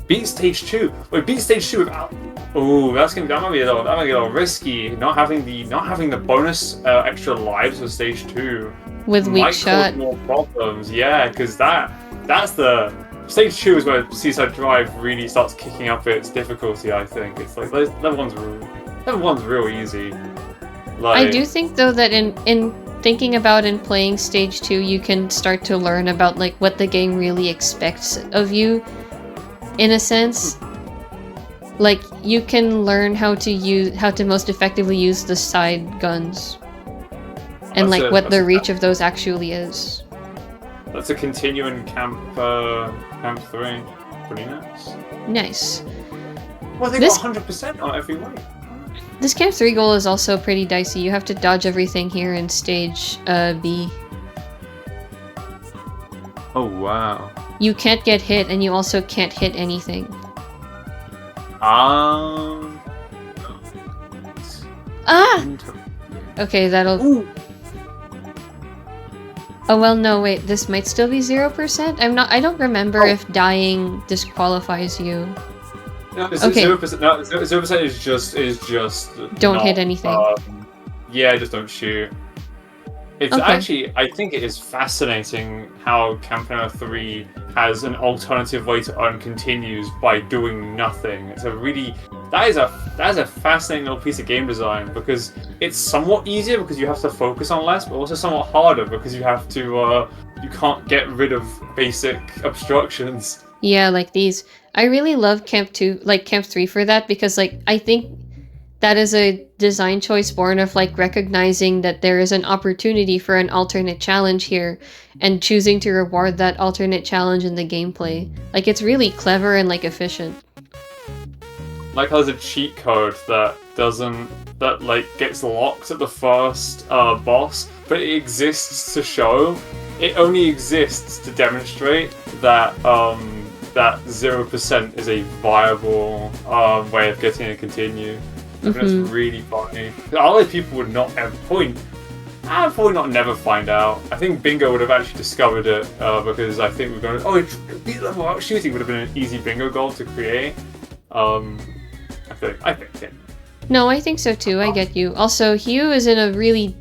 Beat stage 2. Wait, beat stage 2 without. Oh, that might be a little risky. Not having the bonus extra lives for stage 2 With Weak might Shot. cause more problems. Yeah, because that's the stage 2 is where Seaside Drive really starts kicking up its difficulty. I think it's like level one's real easy. Like, I do think though that in thinking about and playing stage 2, you can start to learn about like what the game really expects of you, in a sense. Like you can learn how to most effectively use the side guns, and like what the reach of those actually is. That's a continuing camp 3. Pretty nice. Nice. Well, they got 100% on every way. This Camp 3 goal is also pretty dicey. You have to dodge everything here in stage B. Oh wow. You can't get hit, and you also can't hit anything. Ah! Okay, that'll... Ooh. Oh well, no, wait. This might still be 0%? I don't remember if dying disqualifies you. No, Okay. 0%. No, 0% is just. Don't not, hit anything. Yeah, just don't shoot. It's Okay. actually, I think it is fascinating how Campanella 3 has an alternative way to earn continues by doing nothing. It's that is a fascinating little piece of game design, because it's somewhat easier because you have to focus on less, but also somewhat harder because you have to you can't get rid of basic obstructions. Yeah, like these. I really love Camp 3 for that, because like I think that is a design choice born of like recognizing that there is an opportunity for an alternate challenge here and choosing to reward that alternate challenge in the gameplay. Like it's really clever and like efficient. Like how there's a cheat code that gets locked at the first boss, but it exists to show. It only exists to demonstrate that that 0% is a viable way of getting a continue. I think that's really funny. Other people would not have point. I'll probably not never find out. I think Bingo would have actually discovered it because I think we're going to... Oh, beat level out shooting would have been an easy Bingo goal to create. I think yeah. No, I think so too. I get you. Also, Hugh is in a really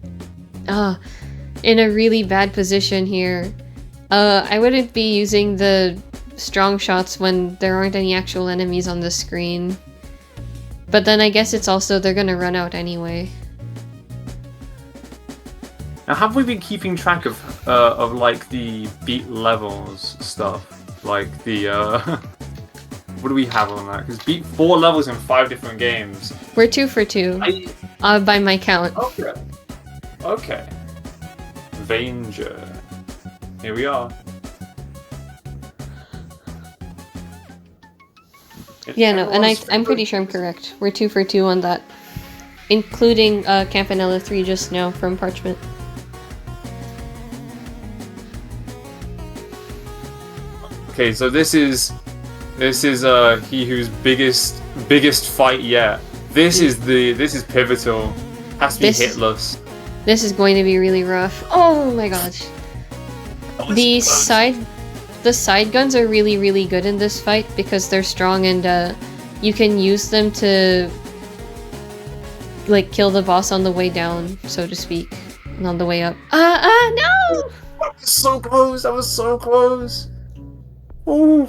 bad position here. I wouldn't be using the strong shots when there aren't any actual enemies on the screen. But then I guess it's also they're gonna run out anyway. Now, have we been keeping track of like the beat levels stuff? Like the what do we have on that? Because beat 4 levels in 5 different games. We're 2 for 2. By my count. Okay. Okay. Vanger. Here we are. Yeah, no, and I'm pretty sure I'm correct. We're 2 for 2 on that. Including Campanella 3 just now from Parchment. Okay, so this is he whose biggest fight yet. This is pivotal. Has to be hitless. This is going to be really rough. Oh my gosh. The side guns are really, really good in this fight because they're strong and you can use them to like kill the boss on the way down, so to speak, and on the way up. No! That was so close. That was so close. Ooh.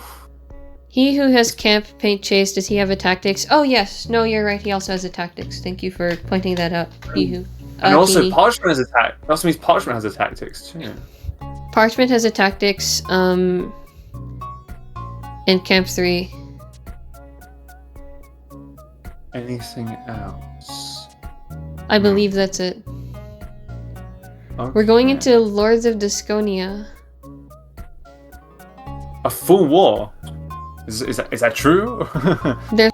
He who has camp paint chase, does he have a tactics? Oh yes, no, you're right. He also has a tactics. Thank you for pointing that out. He who. And also, Beanie. Parchment has a that also means Parchment has a tactics too. Parchment has a tactics, in Camp 3. Anything else? I believe that's it. Okay. We're going into Lords of Disconia. A full war? Is that true? There's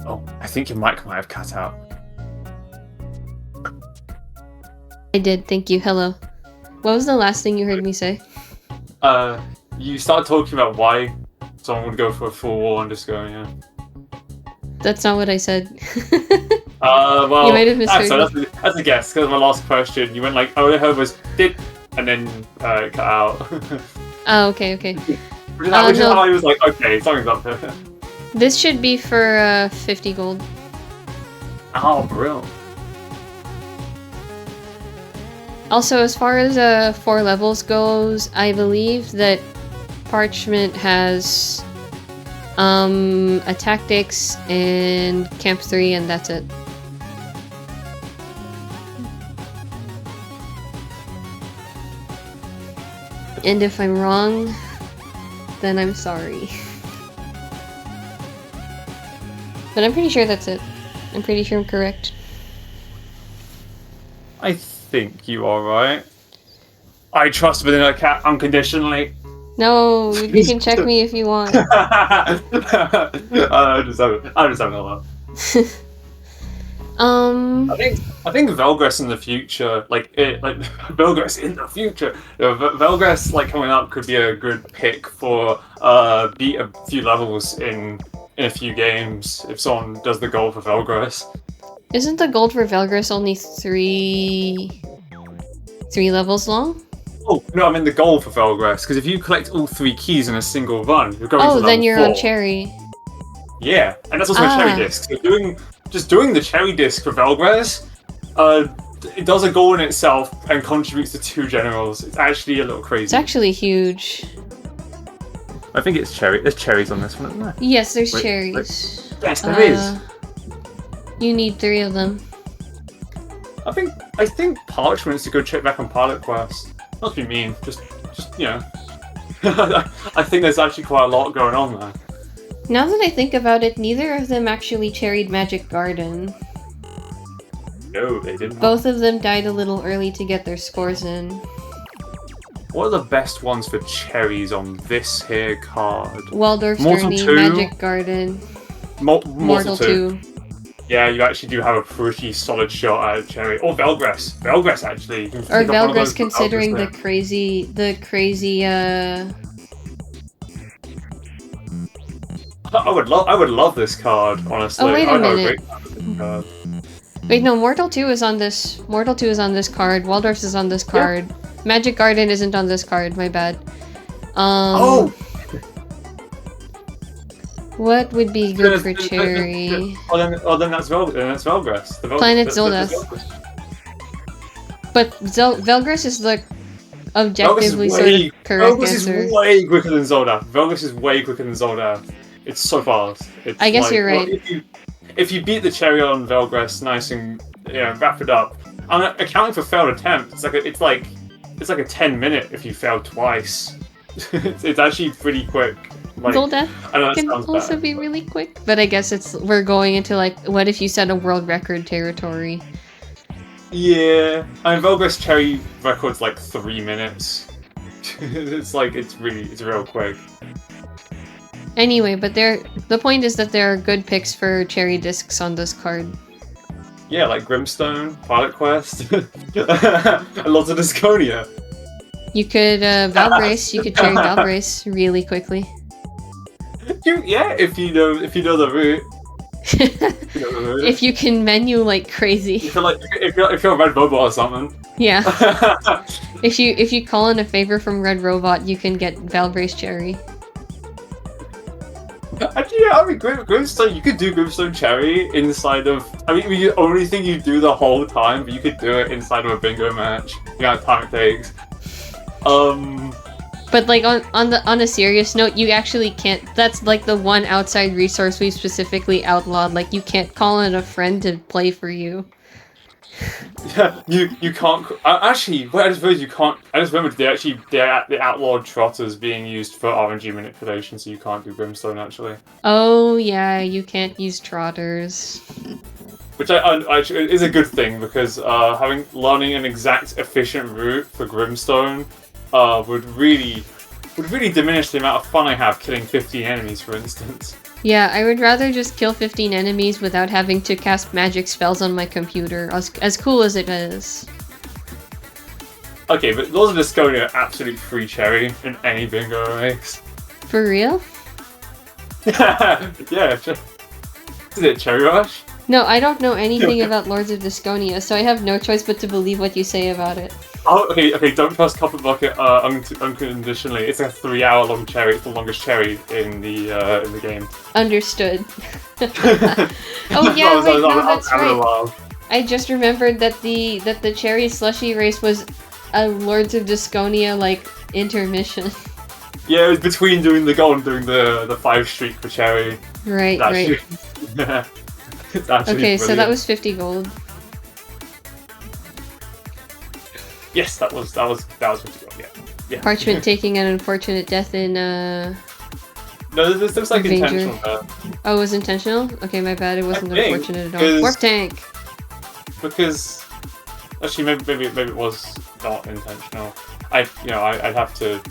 Oh, I think your mic might have cut out. I did, thank you. Hello. What was the last thing you heard me say? You started talking about why someone would go for a full war on Disconia. That's not what I said. Well, You might have misheard me. that's a guess, because my last question, you went like, all I heard was, did, and then cut out. Oh, okay. Which is how I was like, okay, something's up there. This should be for 50 gold. Oh, brilliant. Also, as far as 4 levels goes, I believe that Parchment has a tactics and Camp 3, and that's it. And if I'm wrong, then I'm sorry. But I'm pretty sure that's it. I'm pretty sure I'm correct. I think you are right. I trust Vanilla Cat unconditionally. No, you can check me if you want. I'm just having a laugh. I think Velgress in the future, Velgress in the future, Velgress coming up could be a good pick for beat a few levels in a few games if someone does the goal for Velgress. Isn't the gold for Velgress only three levels long? Oh no, I mean the goal for Velgress, because if you collect all 3 keys in a single run, you're going to Oh, level then you're 4. on Cherry. Yeah, and that's also a Cherry Disc. So doing the Cherry Disc for Velgress, it does a goal in itself and contributes to 2 generals. It's actually a little crazy. It's actually huge. I think it's cherry. There's cherries on this one, isn't there? Yes, there's cherries. Yes, there is. You need 3 of them. I think Parchment's to go check back on Pilot Quest. Not to be mean, just you know. I think there's actually quite a lot going on there. Now that I think about it, neither of them actually cherried Magic Garden. No, they didn't. Both of them died a little early to get their scores in. What are the best ones for cherries on this here card? Waldorf Mortal Journey, 2. Magic Garden, Mortal 2. 2. Yeah, you actually do have a pretty solid shot at cherry. Or Velgress. Velgress, actually. Or Velgress, considering the crazy I would love this card, honestly. Oh, wait a I would have a minute. great time with this card. Wait, no, Mortal 2 is on this. Mortal 2 is on this card. Waldorf's is on this card. Magic Garden isn't on this card. My bad. Oh! What would be good for Cherry? Oh, then that's Velgress. Planet Zoldath. But Velgress is the objectively sort of correct answer. Velgress is way quicker than Zoldath. Velgress is way quicker than Zoldath. It's so fast. It's I guess like, you're right. Well, if you beat the Cherry on Velgress nice and wrap it up, and accounting for failed attempts, it's like a 10-minute if you fail twice. it's actually pretty quick. Like, Zoldath I know that can sounds also bad, be really quick, but I guess we're going into like, what if you set a world record territory? Yeah, I mean Velgress Cherry record's like 3 minutes. it's real quick. Anyway, but the point is that there are good picks for Cherry discs on this card. Yeah, like Grimstone, Pilot Quest, and lots of Disconia. You could Valbrace. You could Cherry Valbrace really quickly. If you know the route. If you can menu like crazy. If you're a Red Robot or something. Yeah. If you call in a favor from Red Robot, you can get Valbrace Cherry. Actually, yeah, I mean, Grimstone, you could do Grimstone Cherry inside of... I mean, the only thing you do the whole time, but you could do it inside of a bingo match. You know how time it takes. But like on a serious note, you actually can't. That's like the one outside resource we've specifically outlawed. Like you can't call in a friend to play for you. Yeah, you can't. Actually, well, I suppose you can't. I just remembered they outlawed Trotters being used for RNG manipulation, so you can't do Brimstone actually. Oh yeah, you can't use Trotters. Which is a good thing because learning an exact efficient route for Grimstone would really diminish the amount of fun I have killing 15 enemies, for instance. Yeah, I would rather just kill 15 enemies without having to cast magic spells on my computer, as cool as it is. Okay, but Laws of Disconia are absolute free cherry in any bingo race. For real? Yeah, is it Cherry Rush? No, I don't know anything about Lords of Disconia, so I have no choice but to believe what you say about it. Oh, okay, don't trust Cuthbucket unconditionally. It's a 3-hour-long cherry. It's the longest cherry in the game. Understood. Oh yeah, wait, no, that's right. I just remembered that the cherry slushy race was a Lords of Disconia like intermission. Yeah, it was between doing the goal and doing the 5 streak for cherry. Right, right. Yeah. It's actually okay, brilliant. so that was 50 gold. Yes, that was 50 gold. Yeah. Parchment taking an unfortunate death in No, this looks like Avenger. intentional. Oh, it was intentional? Okay, my bad. It wasn't I think, unfortunate at all. Warp tank. Because actually, maybe it was not intentional. I'd have to.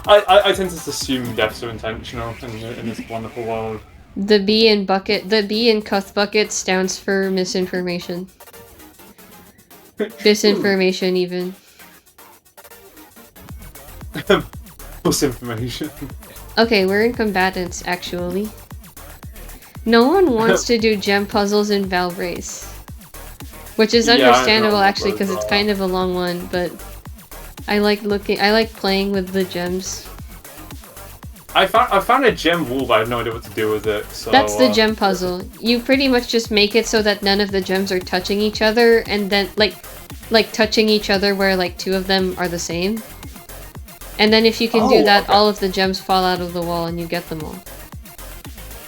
I tend to assume deaths are intentional in this wonderful world. The B in cuthbucket stands for misinformation. Disinformation, even. Disinformation. Okay, we're in combatants, actually. No one wants to do gem puzzles in Valbrace. Which is understandable, actually, because it's kind of a long one, but I like playing with the gems. I found a gem wall, but I have no idea what to do with it. So, that's the gem puzzle. You pretty much just make it so that none of the gems are touching each other, and then like touching each other where like 2 of them are the same. And then if you can do that, all of the gems fall out of the wall and you get them all.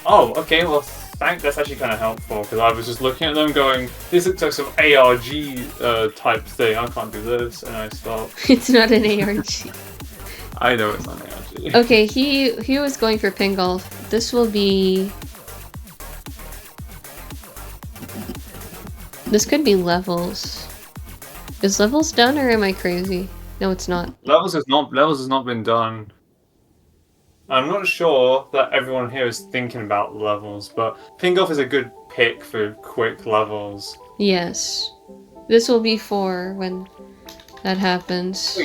Oh, okay. Well, that's actually kind of helpful because I was just looking at them, going, "This looks like some ARG type thing. I can't do this," and I stopped. It's not an ARG. I know it's not an ARG. Okay, he was going for ping golf. This will be. This could be levels. Is levels done or am I crazy? No, it's not. Levels has not been done. I'm not sure that everyone here is thinking about levels, but ping golf is a good pick for quick levels. Yes. This will be 4 when that happens.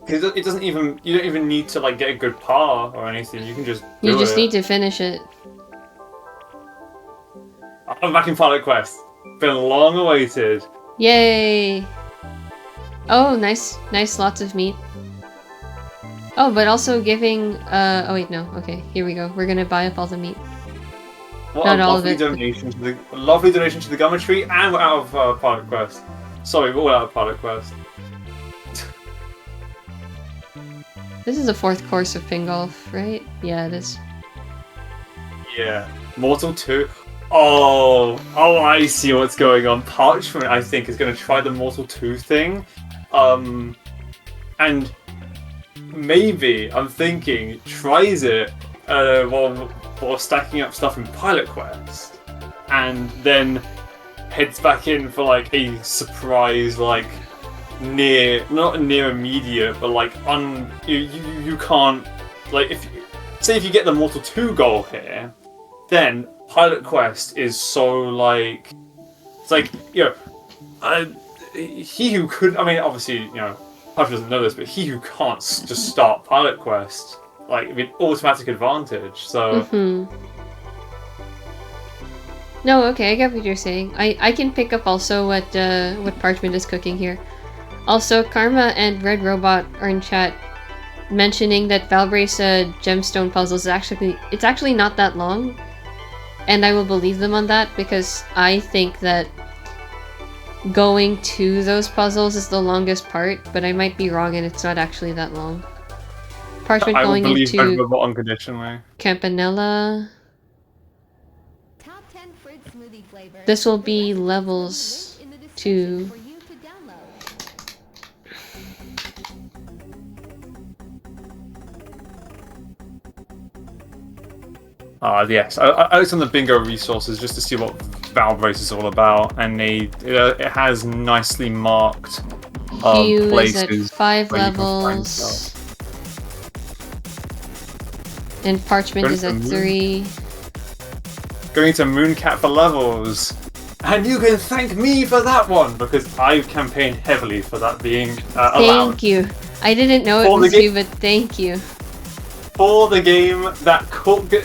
Because it doesn't even, you don't even need to like get a good par or anything. You can just do You just it. need to finish it. I'm back in Pilot Quest. Been long awaited. Yay! Oh, nice, lots of meat. Oh, but also giving, oh wait, no, okay, here we go. We're gonna buy up all the meat. What Not a all of lovely it. donation to the lovely donation to the Gummer Tree, and we're out of Pilot Quest. Sorry, we're all out of Pilot Quest. This is the 4th course of ping golf, right? Yeah, it is. Yeah, Mortal 2. Oh, I see what's going on. Parchment, I think, is going to try the Mortal 2 thing. And maybe, I'm thinking, tries it while stacking up stuff in Pilot Quest. And then heads back in for, like, a surprise, like, not near immediate, but, like, you can't, like, say if you get the Mortal 2 goal here, then Pilot Quest is so, like, it's like, he who could, I mean, obviously, Push doesn't know this, but he who can't just start Pilot Quest, like, with automatic advantage, so... No, okay, I get what you're saying. I can pick up also what Parchment is cooking here. Also, Karma and Red Robot are in chat mentioning that Valbrace gemstone puzzles is actually not that long. And I will believe them on that because I think that going to those puzzles is the longest part, but I might be wrong and it's not actually that long. Parchment going into Red Robot unconditionally. Campanella. This will be levels 2. Yes, I looked on the bingo resources just to see what Valbrace is all about, and it has nicely marked Hugh places is at 5 where you can find levels. stuff. And Parchment is at 3. Going to Mooncat for levels. And you can thank me for that one, because I've campaigned heavily for that being allowed. Thank you. I didn't know it was you, but thank you. For the game that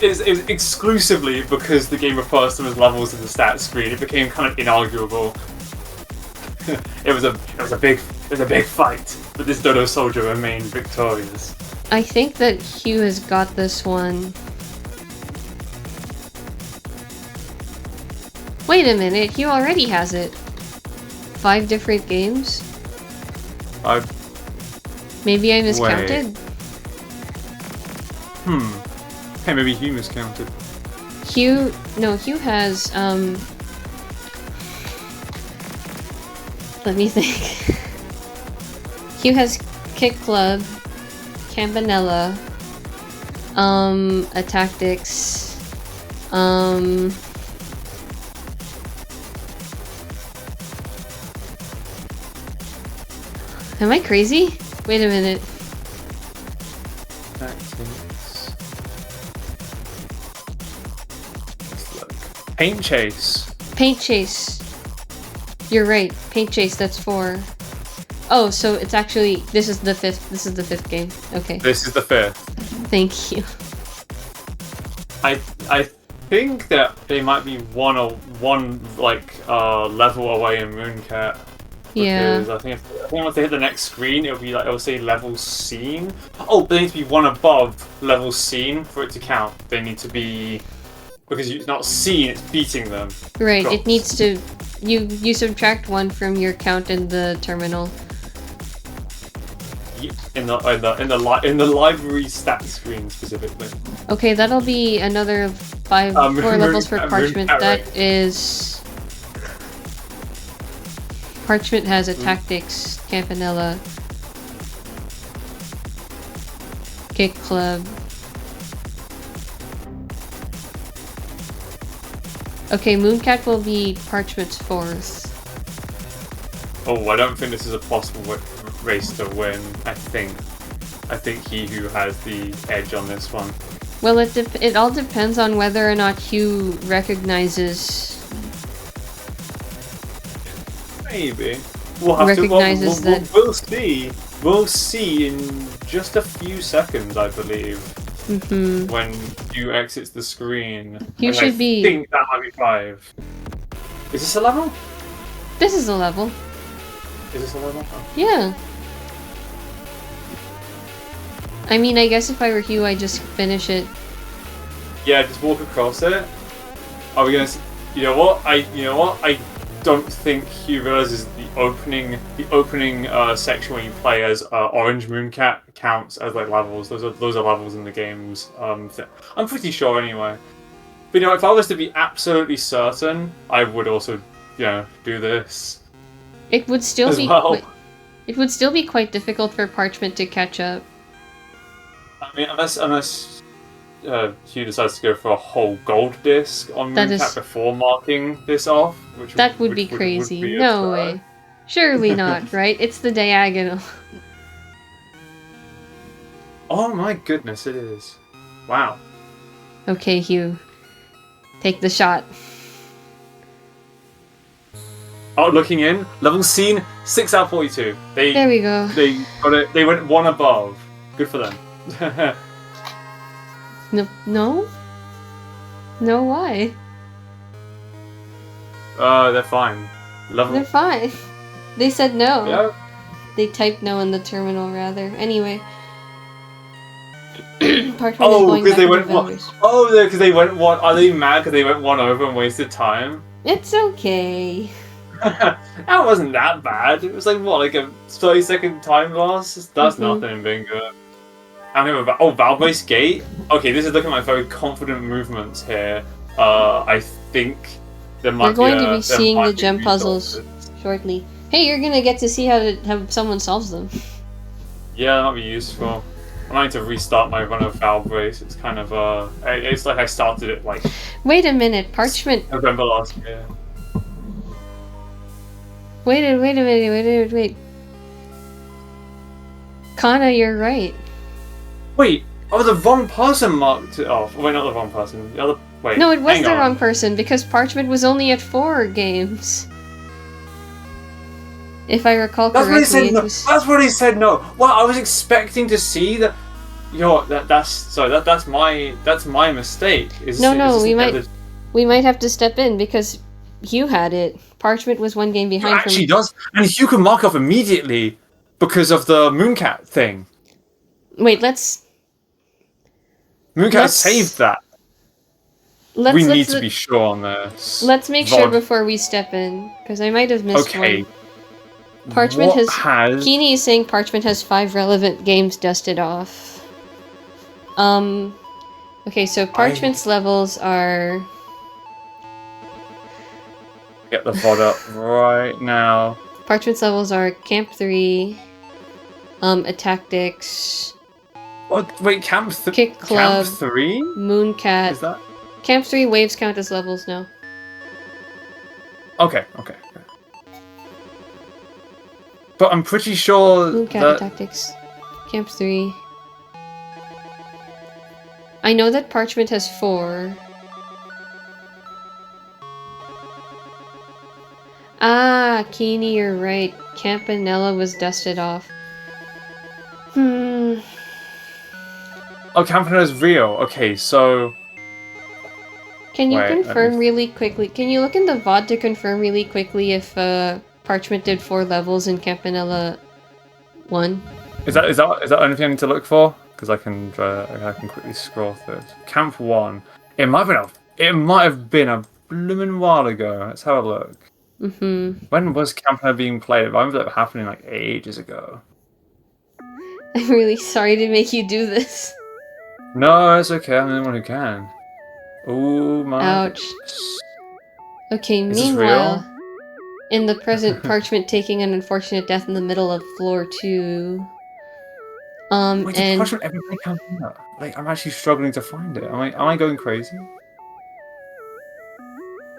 is exclusively because the game refers to as levels in the stats screen, it became kind of inarguable. it was a big fight, but this Dodo soldier remained victorious. I think that Hugh has got this one. Wait a minute, Hugh already has it. 5 different games? Maybe I miscounted? Hey, maybe Hugh miscounted. Hugh has, let me think. Hugh has Kick Club, Campanella, a Tactics, am I crazy? Wait a minute. Paint Chase. Paint Chase. You're right. Paint Chase, that's 4. Oh, so it's actually this is the 5th. This is the 5th game. Okay. This is the 5th. Thank you. I think that they might be one level away in Mooncat. Yeah. Because I think once they hit the next screen, it'll say level seen. Oh, they need to be one above level seen for it to count. They need to be, because it's not seen, it's beating them. Right. Drops. It needs to. You subtract 1 from your count in the terminal. In the library stat screen specifically. Okay, that'll be another 4 levels for Parchment. That is. Parchment has a Tactics, Campanella, Kick Club. Okay, Mooncat will be Parchment's 4th. Oh, I don't think this is a possible race to win. I think he who has the edge on this one. Well, it all depends on whether or not Hugh recognizes. Maybe. We'll have recognizes to. We'll see. We'll see in just a few seconds, I believe. when you exit the screen. You should be. I think that might be 5. Is this a level? This is a level. Is this a level? Oh. Yeah. I mean, I guess if I were Hugh, I'd just finish it. Yeah, just walk across it. Are we gonna? You know what? I don't think Hugh realizes the opening section where you play as Orange Mooncat counts as like levels. Those are levels in the games. I'm pretty sure anyway. But if I was to be absolutely certain, I would also do this. It would still be. Well. It would still be quite difficult for Parchment to catch up. I mean, unless Hugh decides to go for a whole gold disc on Mooncat before marking this off, which would be crazy. No way. Surely not, right? It's the diagonal. Oh my goodness, it is. Wow. Okay, Hugh. Take the shot. Oh, looking in. Level seen, 6 out of 42. There we go. They got it. They went 1 above. Good for them. No? No, why? They're fine. They're fine. They said no. Yeah. They typed no in the terminal, rather. Anyway. Parchment is going back to November's. Because they went 1. Are they mad because they went 1 over and wasted time? It's okay. That wasn't that bad. It was like, what, like a 30-second time loss? That's nothing, bingo. And Valbase Gate? Okay, this is looking like very confident movements here. I think there might We're going to be seeing the gem puzzles shortly. Hey, you're gonna get to see how someone solves them. Yeah, that might be useful. I might need to restart my run of Valbase. It's kind of, it's like I started it like... Wait a minute, Parchment... November last year. Wait a minute. Kana, you're right. Wait, the wrong person marked it off. Wait, not the wrong person. The other. Wait. No, it was the wrong person because Parchment was only at 4 games. If I recall correctly, That's what he said. No. Well, I was expecting to see that. You know what? That's my mistake. We might have to step in because Hugh had it. Parchment was 1 game behind. Actually, does, and Hugh can mark off immediately because of the Mooncat thing. Wait, let's saved that. We need to be sure on this. Let's make sure before we step in, because I might have missed one. Parchment Keeney is saying Parchment has 5 relevant games dusted off. Okay, so Parchment's levels are... Get the VOD up right now. Parchment's levels are Camp 3, Tactics... What? Wait, Kick Club, Camp 3? Mooncat. Is that? Camp 3 waves count as levels now. Okay. But I'm pretty sure Mooncat Tactics. Camp 3. I know that Parchment has 4. Ah, Keeney, you're right. Campanella was dusted off. Oh, Campanella's real. Okay, so... Can you confirm really quickly? Can you look in the VOD to confirm really quickly if Parchment did 4 levels in Campanella 1? Is that the only thing I need to look for? Because I can quickly scroll through it. Camp 1. It might have been a blooming while ago. Let's have a look. When was Campanella being played? I remember that happening like ages ago. I'm really sorry to make you do this. No, it's okay. I'm the only one who can. Oh my. Ouch. Okay, meanwhile, in the present, Parchment taking an unfortunate death in the middle of floor 2. Wait, did Parchment ever play Campanella? Like, I'm actually struggling to find it. Am I going crazy?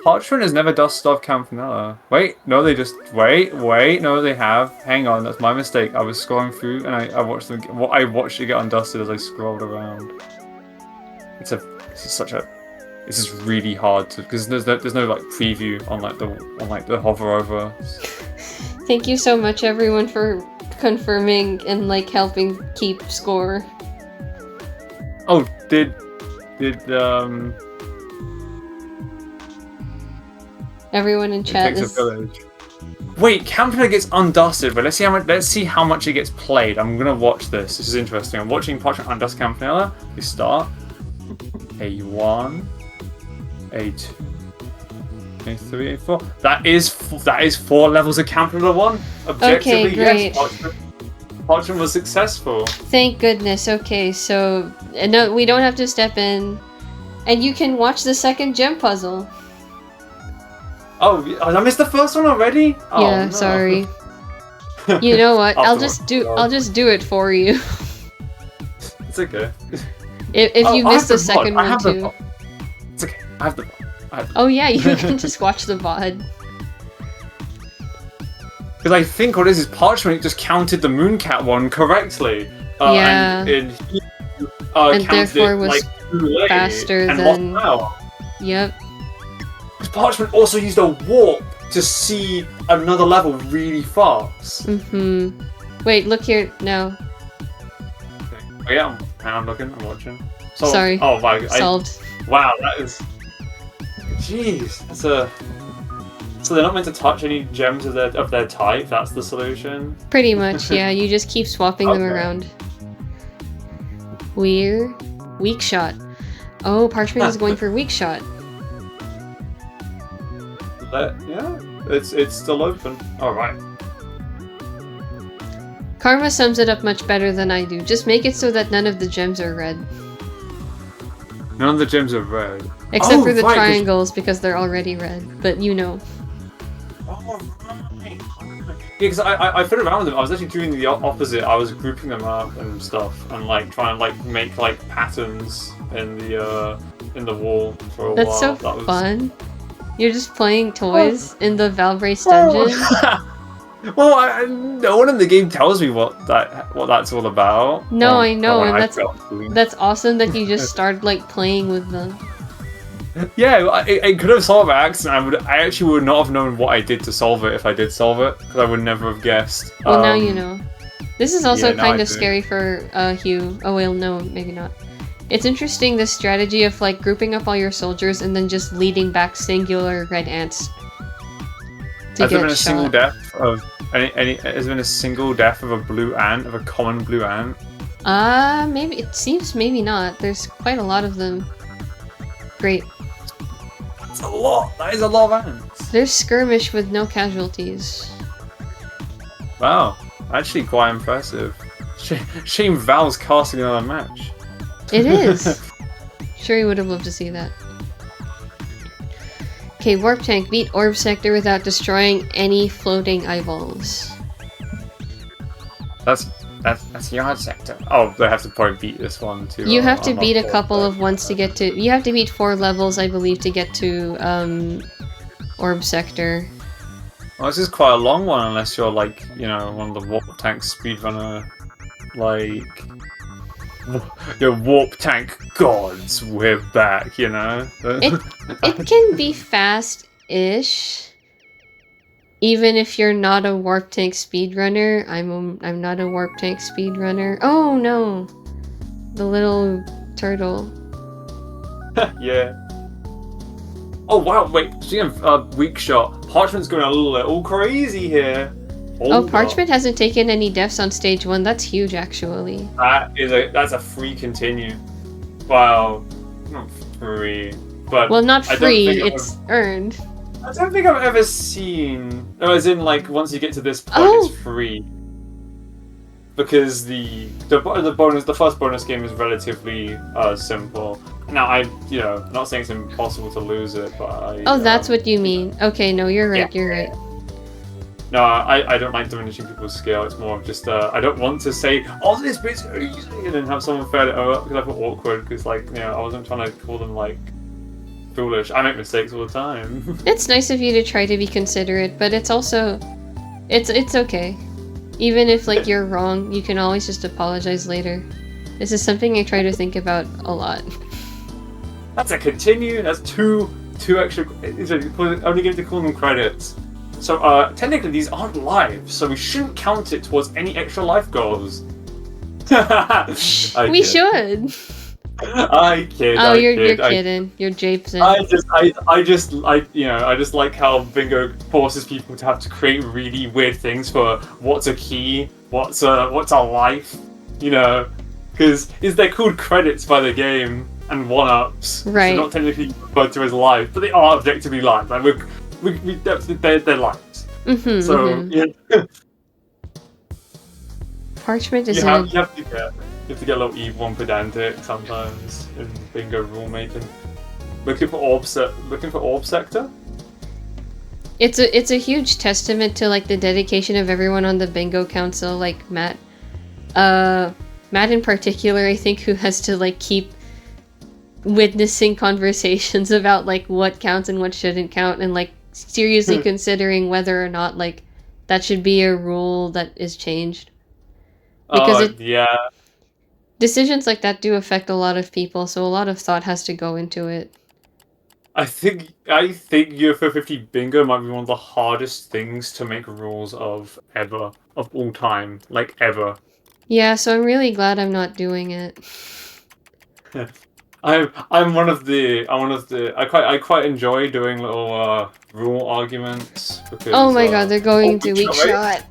Parchment has never dusted off Campanella. Wait, no, they just... Wait, no, they have. Hang on, that's my mistake. I was scrolling through, and I watched it get undusted as I scrolled around. This is really hard to... Because there's no, like, preview on the hover over. Thank you so much, everyone, for confirming and, like, helping keep score. Oh, did Everyone in chat takes a is... village. Wait, Campfire gets undusted, but let's see how much it gets played. I'm gonna watch this. This is interesting. I'm watching Parchment undust Campfire. We start A1, A2, A3, A4. That is 4 levels of Campfire 1. Objectively, Okay, great. yes. Parchment was successful. Thank goodness. Okay, so no, we don't have to step in, and you can watch the second gem puzzle. Oh, I missed the first one already? Oh, Yeah, no. sorry. You know what? I'll just Afterwards. do it for you. It's okay. If Oh, you I missed have the VOD. second I one have the too. VOD. It's okay. I have the VOD. Oh yeah, you can just watch the VOD. Because I think what it is Parchment just counted the Mooncat one correctly. Yeah. And And counted therefore it, was like, too late faster and than- lost out. Yep. Parchment also used a warp to see another level really fast. Mm-hmm. Wait, look here now. Oh, yeah, I'm looking, I'm watching. Sorry. Oh my, Solved. wow, that is... Jeez, that's a... So they're not meant to touch any gems of their type, that's the solution? Pretty much, yeah. You just keep swapping them Okay. around. Weak shot. Oh, Parchment is going for weak shot. Yeah, it's still open. Alright. Karma sums it up much better than I do. Just make it so that none of the gems are red. None of the gems are red. Except Oh, for the right, 'cause- triangles, because they're already red. But you know. Oh, right. Yeah, because I fiddled around with them. I was actually doing the opposite. I was grouping them up and stuff, and like trying to like make like patterns in the wall for a while. That's so That was... fun. You're just playing toys in the Valbrace dungeon. Well, no one in the game tells me what that's all about. No, Or- I know, or and I felt doing. That's awesome that you just started like playing with them. Yeah, I could have solved it by accident. I actually would not have known what I did to solve it if I did solve it, because I would never have guessed. Well, now you know. This is also yeah, now kind I of do. scary for Hugh. Oh well, no, maybe not. It's interesting, this strategy of like grouping up all your soldiers and then just leading back singular red ants to Has there get been a single shot. death of any? Has there been a single death of a blue ant, of a common blue ant? Maybe it seems maybe not. There's quite a lot of them. Great. That's a lot. That is a lot of ants. There's skirmish with no casualties. Wow, actually quite impressive. Shame Val's casting another match. It is. Sure, you would have loved to see that. Okay, Warp Tank, beat Orb Sector without destroying any floating eyeballs. That's Yard Sector. Oh, they have to probably beat this one too. You have to beat a couple of ones to get to... You have to beat 4 levels, I believe, to get to Orb Sector. Well, this is quite a long one, unless you're like, you know, one of the Warp Tank speedrunner, like... The Warp Tank gods, we're back, you know? It can be fast-ish. Even if you're not a Warp Tank speedrunner. I'm not a Warp Tank speedrunner. Oh no! The little turtle. Yeah. Oh wow, wait, speaking of weak shot, Parchment's going a little crazy here. Oh, Parchment hasn't taken any deaths on stage 1. That's huge, actually. That's a free continue. Wow. Not free. But Well, not I don't free, think I've it's earned. I don't think I've ever seen... No, as in, like, once you get to this point, Oh. it's free. Because the first bonus game is relatively simple. Now, not saying it's impossible to lose it, but Oh, that's what you mean. Okay, no, you're right, Yeah. you're right. No, I don't like diminishing people's skill. It's more of just, I don't want to say, oh, this bit's easy, and then have someone fail it over, because I feel awkward, because, like, you know, I wasn't trying to call them, like, foolish. I make mistakes all the time. It's nice of you to try to be considerate, but it's also... It's okay. Even if, like, you're wrong, you can always just apologize later. This is something I try to think about a lot. That's a continue. That's two extra. Only get to call them credits. So technically these aren't lives, so we shouldn't count it towards any extra life goals. We should! I kid. Oh, I you're kid. kidding. You're japesing. I just like how bingo forces people to have to create really weird things for what's a key, what's a life, because they're called credits by the game and one-ups. Right. So not technically referred to as life, but they are objectively life. Like they're lives. Mm-hmm, So yeah. Parchment is You have to get a little evil and pedantic sometimes in bingo rule making. Looking for orb sector. It's a huge testament to like the dedication of everyone on the bingo council, like Matt. Matt in particular, I think, who has to like keep witnessing conversations about like what counts and what shouldn't count, and like seriously considering whether or not like that should be a rule that is changed. Because decisions like that do affect a lot of people, so a lot of thought has to go into it. I think UFO 50 bingo might be one of the hardest things to make rules of ever, of all time, like ever. Yeah, so I'm really glad I'm not doing it. I'm one of the I quite enjoy doing little rule arguments because oh my god, they're going to weak shot.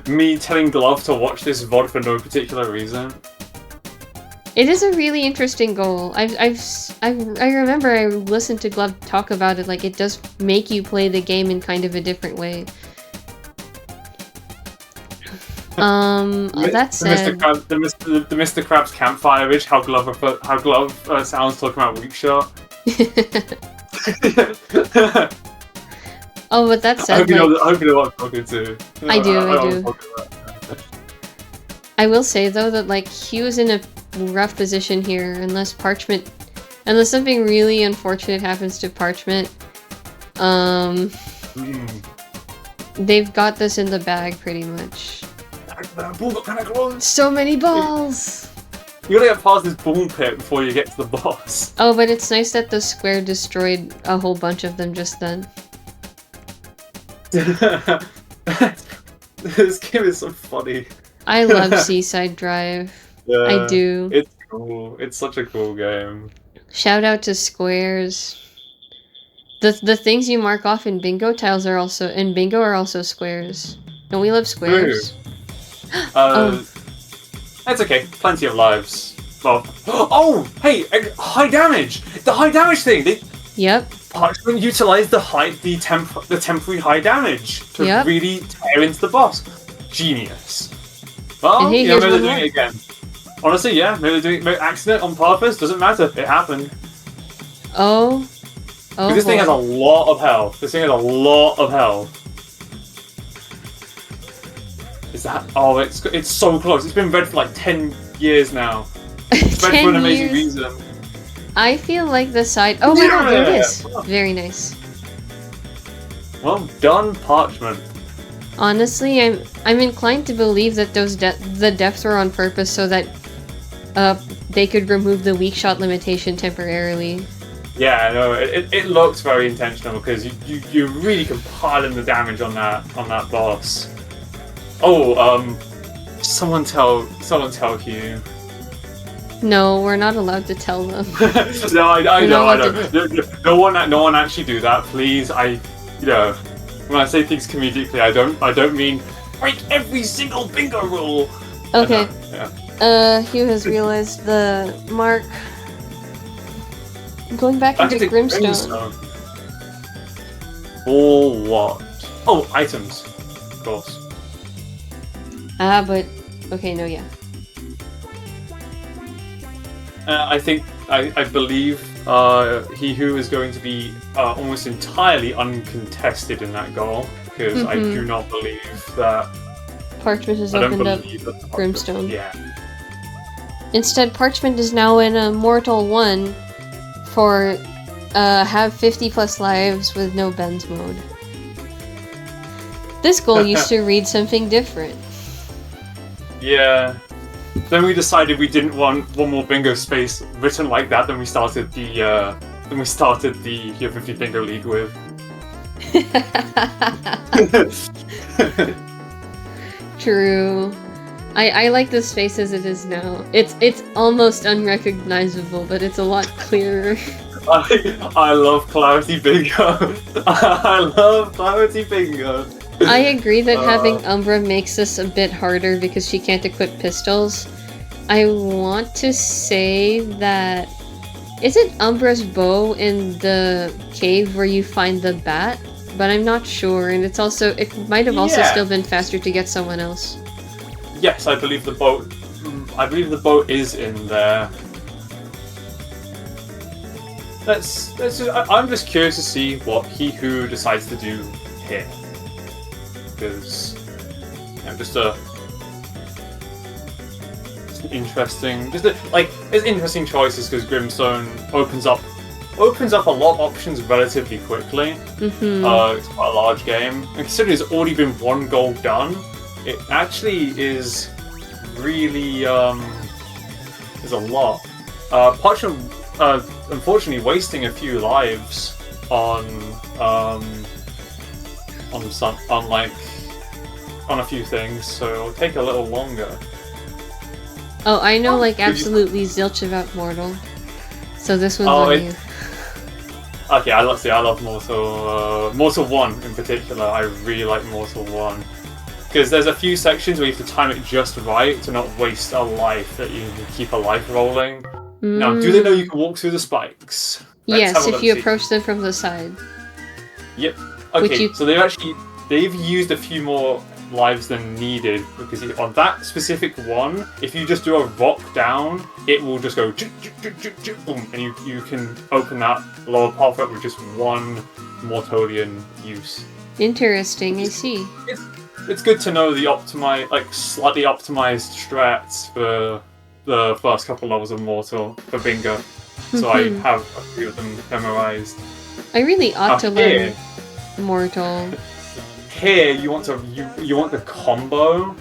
Me telling Glove to watch this VOD for no particular reason. It is a really interesting goal. I remember I listened to Glove talk about it. Like, it does make you play the game in kind of a different way. That said, the Mr. Krabs campfire is how Glove sounds talking about weak shot. Oh, but that said, I hope you know what I'm talking to. I do. I will say though that like he was in a rough position here, unless something really unfortunate happens to Parchment. They've got this in the bag pretty much. That ball got kind of close. So many balls. You gotta get past this ball pit before you get to the boss. Oh, but it's nice that the square destroyed a whole bunch of them just then. This game is so funny. I love Seaside Drive. Yeah, I do. It's cool. It's such a cool game. Shout out to squares. The things you mark off in bingo tiles are also squares. Don't we love squares? That's okay. Plenty of lives. Well, oh, hey, high damage. The high damage thing. Yep. Parchment utilized the temporary high damage to really tear into the boss. Genius. Well, maybe they're doing it again. Honestly, yeah, maybe they're doing it accident on purpose. Doesn't matter. It happened. Oh. This thing has a lot of health. Is that? Oh, it's so close. It's been red for like 10 years now. It's red for an amazing reason. I feel like the side. Oh my god, there it is. Very nice. Well done, Parchment. Honestly, I'm inclined to believe that those the deaths were on purpose so that they could remove the weak shot limitation temporarily. Yeah, no, it looks very intentional because you really can pile in the damage on that boss. Oh, someone tell Hugh. No, we're not allowed to tell them. No, I know. No one actually do that, please. When I say things comedically, I don't mean break every single bingo rule. Okay. Yeah. Hugh has realized the mark. Going back into Grimstone. Or what? Oh, items. Of course. But okay, no, yeah. I believe He Who is going to be almost entirely uncontested in that goal, because I do not believe that Parchment has opened up Brimstone. Yeah. Instead, Parchment is now in a Mortal 1 for have 50 plus lives with no bends mode. This goal used to read something different. Yeah. Then we decided we didn't want one more bingo space written like that. Then we started the Year 50 Bingo League with. True. I like this face as it is now. It's almost unrecognizable, but it's a lot clearer. I love Clarity Bingo. I love Clarity Bingo. I agree that having Umbra makes this a bit harder because she can't equip pistols. I want to say that... Isn't Umbra's bow in the cave where you find the bat? But I'm not sure, and it's also... It might have also still been faster to get someone else. Yes, I believe the boat... I believe the boat is in there. I'm just curious to see what he who decides to do here. Because... just an interesting... It's interesting choices because Grimstone opens up a lot of options relatively quickly. Mm-hmm. It's quite a large game. And considering there's already been one goal done, it actually is really there's a lot. Parchment, unfortunately, wasting a few lives on a few things, so it'll take a little longer. Oh, I know absolutely zilch about Mortal. So this one's on you. Okay, I love Mortal 1 in particular. I really like Mortal 1. Because there's a few sections where you have to time it just right to not waste a life, that you can keep a life rolling. Now, do they know you can walk through the spikes? Yes, if you approach them from the side. Yep. Okay, so they've used a few more lives than needed, because on that specific one, if you just do a rock down, it will just go boom, and you can open that lower path up with just one Mortolian use. Interesting, I see. It's good to know the slightly optimized strats for the first couple levels of Mortal for Bingo. So I have a few of them memorized. I really ought to learn Mortal. Here you want to combo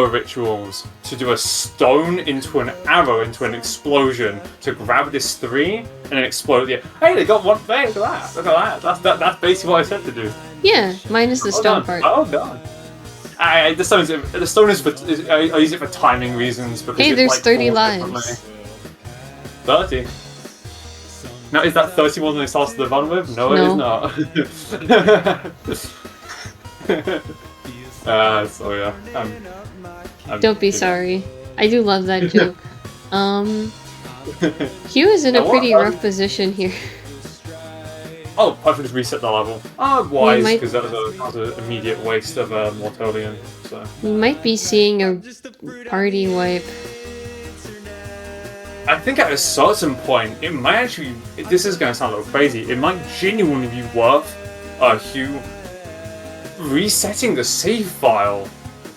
rituals to do a stone into an arrow into an explosion to grab this 3 and then explode the. Hey, they got one thing. Look at that! That's basically what I said to do. Yeah, minus the stone part. Oh god. The stone is for. I use it for timing reasons because. Hey, there's 30 lives. 30. Now, is that 30 more than they started the run with? No, it is not. So yeah. Don't be sorry. I do love that joke. Hugh is in a pretty rough position here. Oh, Parchment just reset the level. Wise, because that was an immediate waste of a Mortolian. So. We might be seeing a party wipe. I think at a certain point, it might actually... This is going to sound a little crazy. It might genuinely be worth Hugh resetting the save file.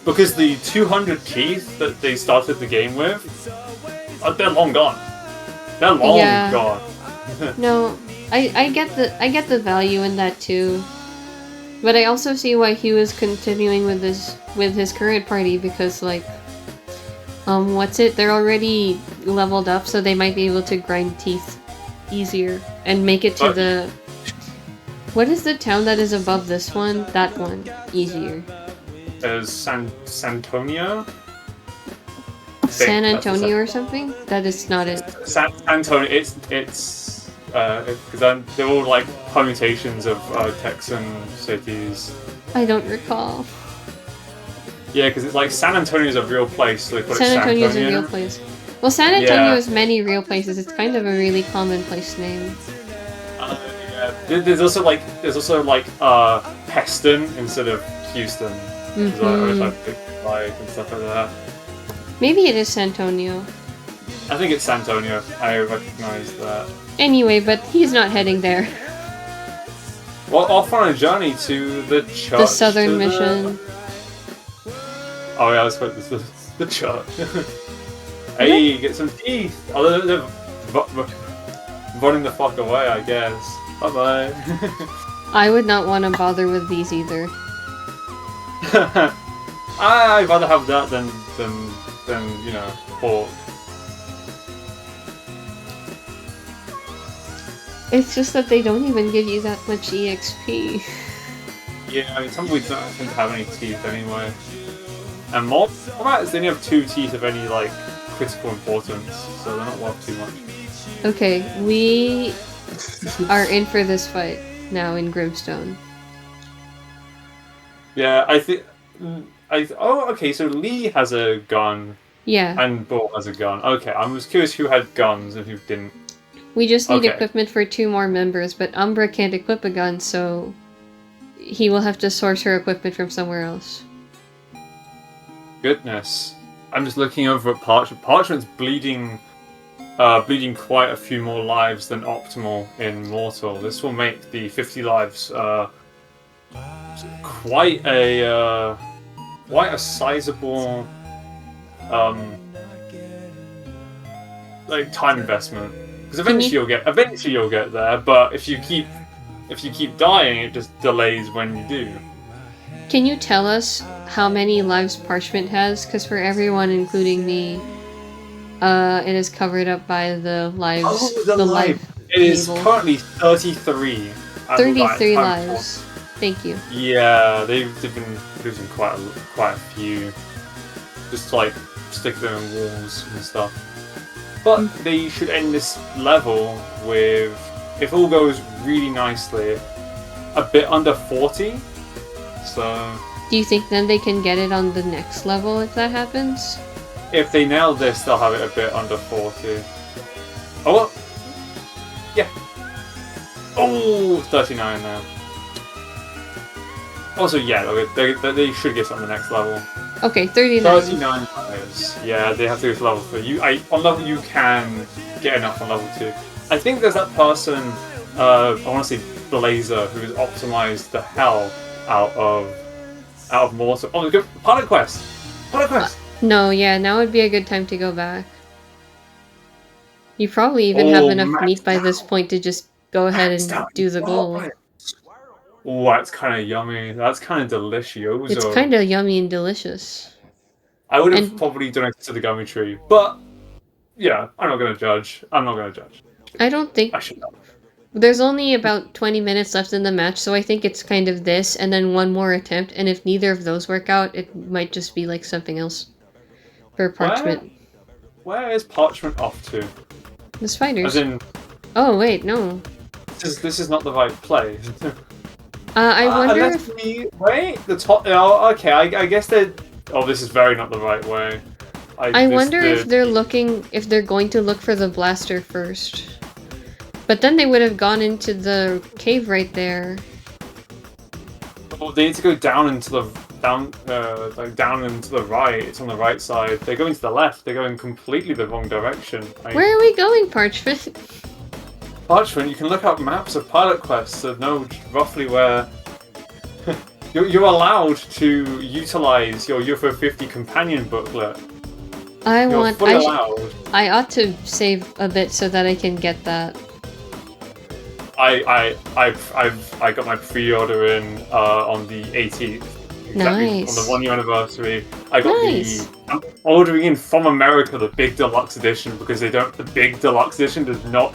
Because the 200 teeth that they started the game with, they're long gone. They're long gone. No, I get the value in that too. But I also see why Hugh is continuing with his current party, because they're already leveled up, so they might be able to grind teeth easier and make it to the... What is the town that is above this one? That one. Easier. San Antonio? San Antonio or something? That is not it. San Antonio, it's because they're all permutations of Texan cities. I don't recall. Yeah, because it's San Antonio is a real place, so they put San Antonio is a Antonio. real place. Well, San Antonio has many real places. It's kind of a really commonplace name. There's also Peston instead of Houston, which I picked and stuff like that. Maybe it is San Antonio. I think it's San Antonio. I recognize that. Anyway, but he's not heading there. Well, off on a journey to the church. The Southern Mission. Oh yeah, I was supposed to the church. Hey, get some teeth. Oh, they're running the fuck away, I guess. Bye bye. I would not want to bother with these either. I'd rather have that than pork. It's just that they don't even give you that much EXP. Yeah, I mean, tumbleweeds don't tend to have any teeth anyway. And more combats, they only have 2 teeth of any like critical importance, so they're not worth too much. Okay, we are in for this fight now in Grimstone. Yeah, I think. Oh, okay. So Lee has a gun. Yeah. And Bull has a gun. Okay, I was curious who had guns and who didn't. We just need equipment for 2 more members, but Umbra can't equip a gun, so he will have to source her equipment from somewhere else. Goodness. I'm just looking over at Parchment. Parchment's bleeding quite a few more lives than Optimal in Mortal. This will make the 50 lives quite a sizable like time investment. Because eventually you'll get there, but if you keep dying, it just delays when you do. Can you tell us how many lives Parchment has? Because for everyone, including me, it is covered up by the lives. Oh, the life. It is currently 33. 33 lives. Thank you. Yeah, they've been losing quite a few. Just like stick them in walls and stuff. But they should end this level with, if all goes really nicely, a bit under 40. So. Do you think then they can get it on the next level if that happens? If they nail this, they'll have it a bit under 40. Oh, well. Yeah. Oh, 39 now. Also, yeah, they should get it on the next level. Okay, 39. 39 lives. Yeah, they have to go to level 3. On level you can get enough on level 2. I think there's that person, I want to say Blazer, who has optimized the hell out of Mortal. Oh, good. Pilot Quest! Pilot Quest! No, yeah, now would be a good time to go back. You probably even have enough meat by this point to just go ahead and do the goal. Oh, that's kind of yummy. That's kind of delicioso. It's kind of yummy and delicious. I would have probably done it to the gummy tree, but yeah, I'm not going to judge. I don't think... I should not. There's only about 20 minutes left in the match, so I think it's kind of this, and then one more attempt, and if neither of those work out, it might just be like something else. For Parchment. Where is Parchment off to? The spiders. As in... Oh, wait, no. This is not the right place. I wonder if... Wait, the top... Oh, okay, I guess they're... Oh, this is very not the right way. I wonder if they're going to look for the blaster first. But then they would have gone into the cave right there. Well, they need to go down into the... down into the right. It's on the right side. They're going to the left. They're going completely the wrong direction. Where are we going, Parchment? Parchment, you can look up maps of Pilot Quests to know roughly where... You're allowed to utilize your UFO 50 companion booklet. I allowed. ought to save a bit so that I can get that. I got my pre-order in on the 18th. Exactly, nice. On the 1 year anniversary. I'm ordering in from America the big deluxe edition because the big deluxe edition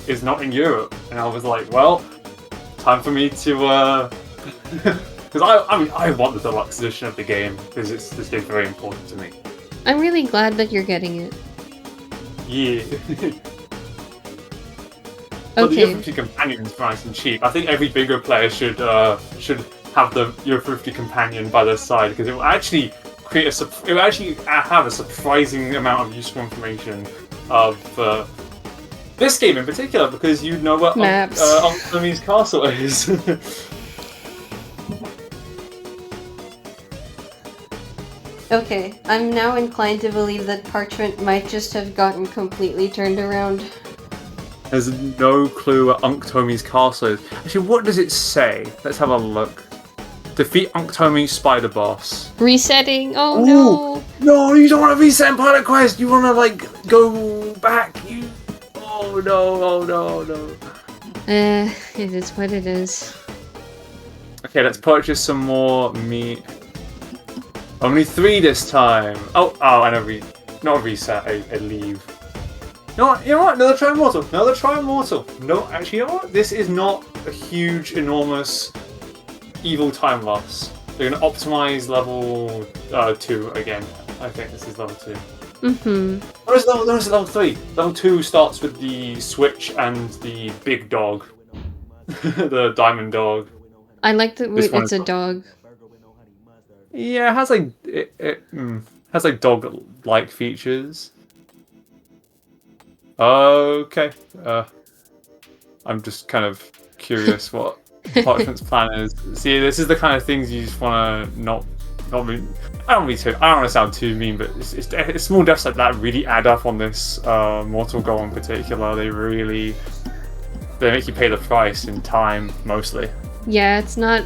is not in Europe. And I was like, well, time for me to because I want the deluxe edition of the game because this game's very important to me. I'm really glad that you're getting it. Yeah. But Okay. the UFO 50 companion is nice and cheap. I think every bigger player should have the UFO 50 companion by their side because it will actually have a surprising amount of useful information of this game in particular because you know what Untitled Castle is. Okay, I'm now inclined to believe that Parchment might just have gotten completely turned around. There's no clue what Unktomi's castle is. Actually, what does it say? Let's have a look. Defeat Unktomi's spider boss. Resetting? Oh no! No, you don't want to reset in Pilot Quest! You want to, go back! Oh no. It is what it is. Okay, let's purchase some more meat. Only 3 this time. Oh, and not a reset, a leave. You know what? Another try immortal. No, actually, you know what? This is not a huge, enormous, evil time loss. They're going to optimize level 2 again. I think this is level 2. Mm-hmm. Or is it level 3? Level 2 starts with the switch and the big dog. The diamond dog. I like that This one it's is- a dog. Yeah, it has like has like dog-like features. Okay. I'm just kind of curious what Parchment's plan is. See, this is the kind of things you just want to not be. I don't want to sound too mean, but it's small deaths like that really add up on this mortal goal in particular. They make you pay the price in time mostly. Yeah, it's not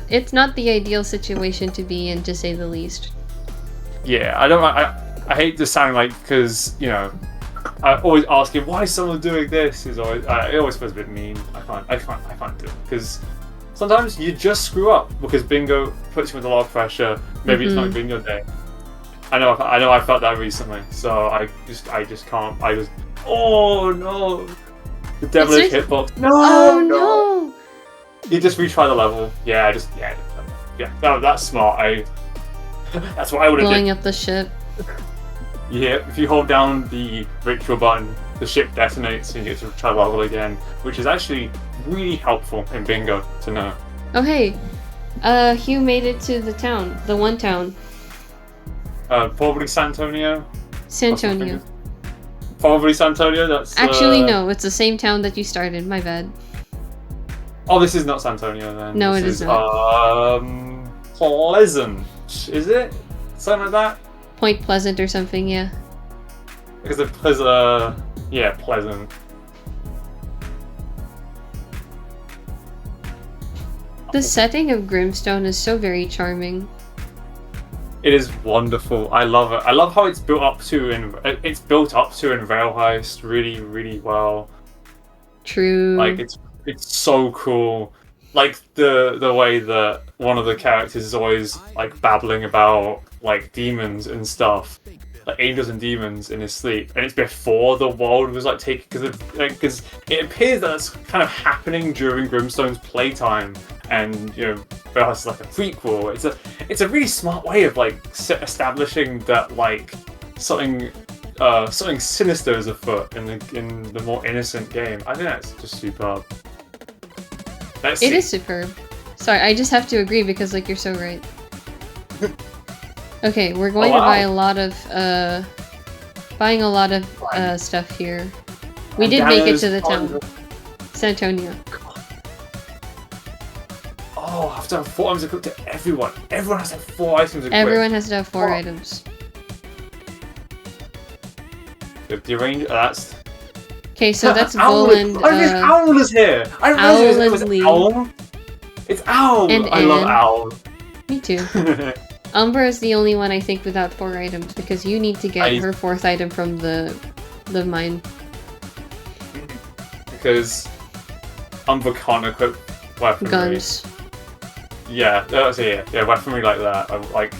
the ideal situation to be in, to say the least. Yeah, I hate this sounding like, because I always ask him why is someone doing this. It always feels a bit mean. I can't do it because sometimes you just screw up because bingo puts you with a lot of pressure. Maybe it's not bingo day. I know I felt that recently, so I just can't. Oh no, the devilish hitbox. No, Oh no! You just retry the level. Yeah, that's smart. That's what I would have done. Blowing up the ship. Yeah, if you hold down the ritual button, the ship detonates and you get to try the level again, which is actually really helpful in bingo to know. Oh hey, Hugh made it to the town, the one town, Probably Santonio. Santonio. Probably Santonio. That's Actually, no, it's the same town that you started. My bad. Oh, this is not Santonio then. No, this it is not. Pleasant. Is it? Something like that? Point Pleasant or something, yeah. Because yeah, Pleasant. The setting of Grimstone is so very charming. It is wonderful. I love it. I love how it's built up to in Rail Heist really, really well. True. Like it's so cool. Like the way that one of the characters is always like babbling about like demons and stuff, like angels and demons in his sleep, and it's before the world was like taken because it appears that it's kind of happening during Grimstone's playtime, and Rail Heist is like a prequel. It's a really smart way of like establishing that like something sinister is afoot in the more innocent game. I think that's just superb. It is superb. Sorry, I just have to agree because like you're so right. Okay, we're going to buy a lot of stuff here. We did make it to the town. Santonio. Oh, I have to have 4 items equipped to everyone. Everyone has to have 4 items equipped. Everyone has to have 4 items. The range. That's. Okay, so that's Voland. Owl is here. I realized it was Owl. It's Owl. And I love Owl. Me too. Umbra is the only one I think without 4 items because you need to get her 4th item from the mine. Because Umbra can't equip weaponry. Guns. Yeah, weaponry like that, like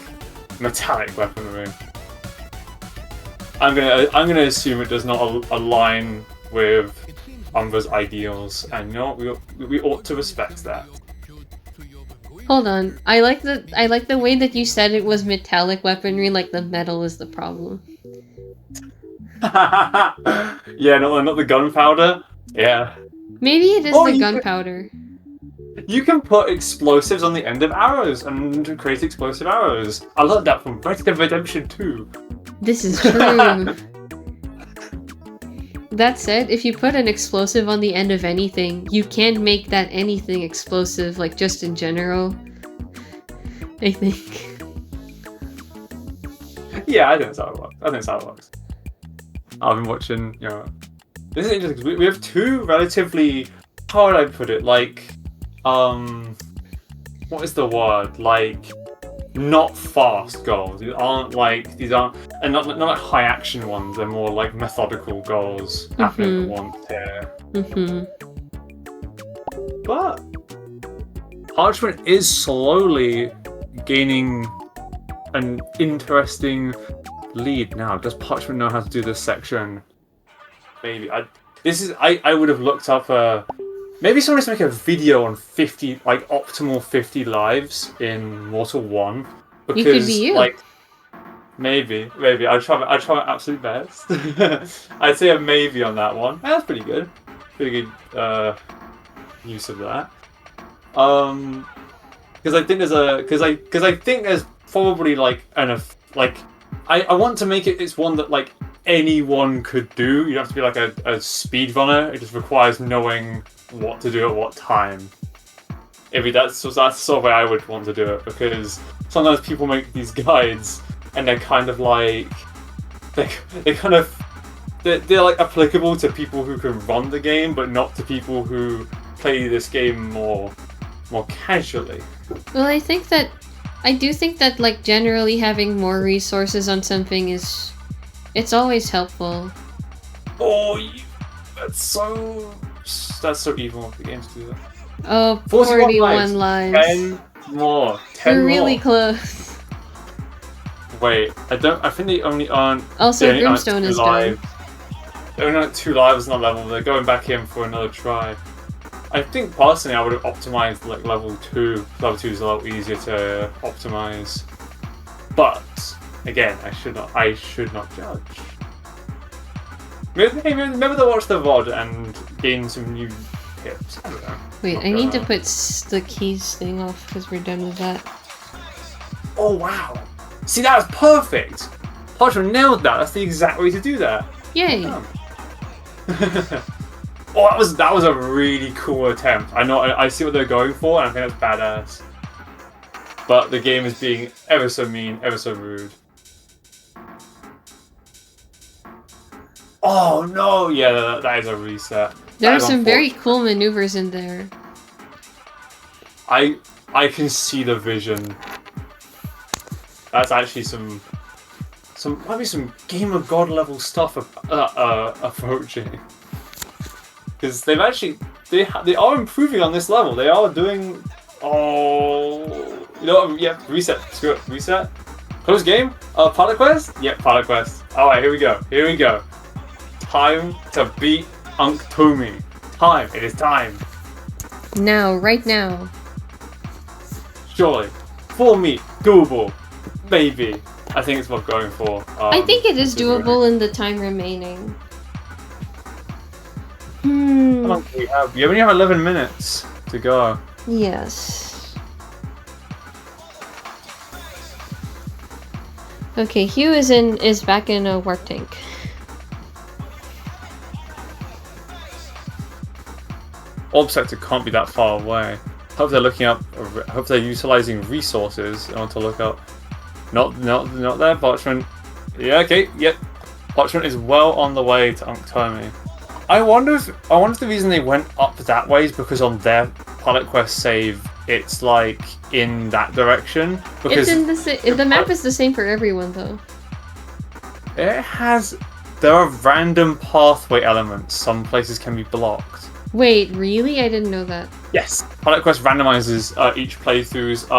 metallic weaponry. I'm gonna assume it does not align with Umbra's ideals, and we ought to respect that. Hold on, I like the way that you said it was metallic weaponry, like the metal is the problem. Yeah, not the gunpowder. Yeah. Maybe it is the gunpowder. You can put explosives on the end of arrows and create explosive arrows. I learned that from Red Dead Redemption 2. This is true. That said, if you put an explosive on the end of anything, you can't make that anything explosive, like just in general. I think. Yeah, I think that's how it works. I've been watching, This is interesting because we have 2 relatively, how would I put it, like, what is the word? Like, not fast goals. These aren't, and not like high action ones. They're more like methodical goals happening at once here. But Parchment is slowly gaining an interesting lead now. Does Parchment know how to do this section? Maybe I would have looked up Maybe someone needs to make a video on 50, like optimal 50 lives in Mortal 1. Because, You could be you. like, maybe. I'd try my absolute best. I'd say a maybe on that one. That's pretty good. Pretty good use of that. Because I think there's probably like I want to make it's one that like anyone could do. You don't have to be like a speedrunner. It just requires knowing what to do at what time. That's sort of way I would want to do it, because sometimes people make these guides and they're kind of like they're like applicable to people who can run the game, but not to people who play this game more casually. Well, I do think that like generally having more resources on something it's always helpful. Oh, that's so evil of the game to do that. Oh, 41 lives. 10 more. 10 We're really more. close. Wait, I think they only earn. Also, they only earn Brimstone 2 is lives. done. They only earn 2 lives on that level. They're going back in for another try. I think personally I would have optimized like level 2. Level 2 is a lot easier to optimize. But again, I should not judge. Maybe to watch the VOD and gain some new tips. I don't know. Wait, I need to put the keys thing off because we're done with that. Oh wow! See, that was perfect! Parchment nailed that. That's the exact way to do that. Yay! Oh, that was a really cool attempt. I see what they're going for, and I think that's badass. But the game is being ever so mean, ever so rude. Oh no! Yeah, that is a reset. There are some very cool maneuvers in there. I can see the vision. That's actually might be some Game of God level stuff approaching. Because they are improving on this level. They are doing. Oh, you know what? Yeah, reset. Screw it. Reset. Close game. Pilot quest. Yep, pilot quest. All right, here we go. Time to beat Unktomi. Time. It is time. Now, right now. Surely. 4 meat. Doable. Maybe. I think it's what I'm going for. I think it is doable in the time remaining. How long do we have? We only have 11 minutes to go. Yes. Okay, Hugh is back in a warp tank. Orb sector can't be that far away. Hope they're looking up. Hope they're utilizing resources in order to look up. Not there. Parchment. Yeah. Okay. Yep. Parchment is well on the way to Unktomi. I wonder if the reason they went up that way is because on their pilot quest save it's like in that direction. Because It's in the map is the same for everyone though. There are random pathway elements. Some places can be blocked. Wait, really? I didn't know that. Yes. Pilot quest randomizes each playthroughs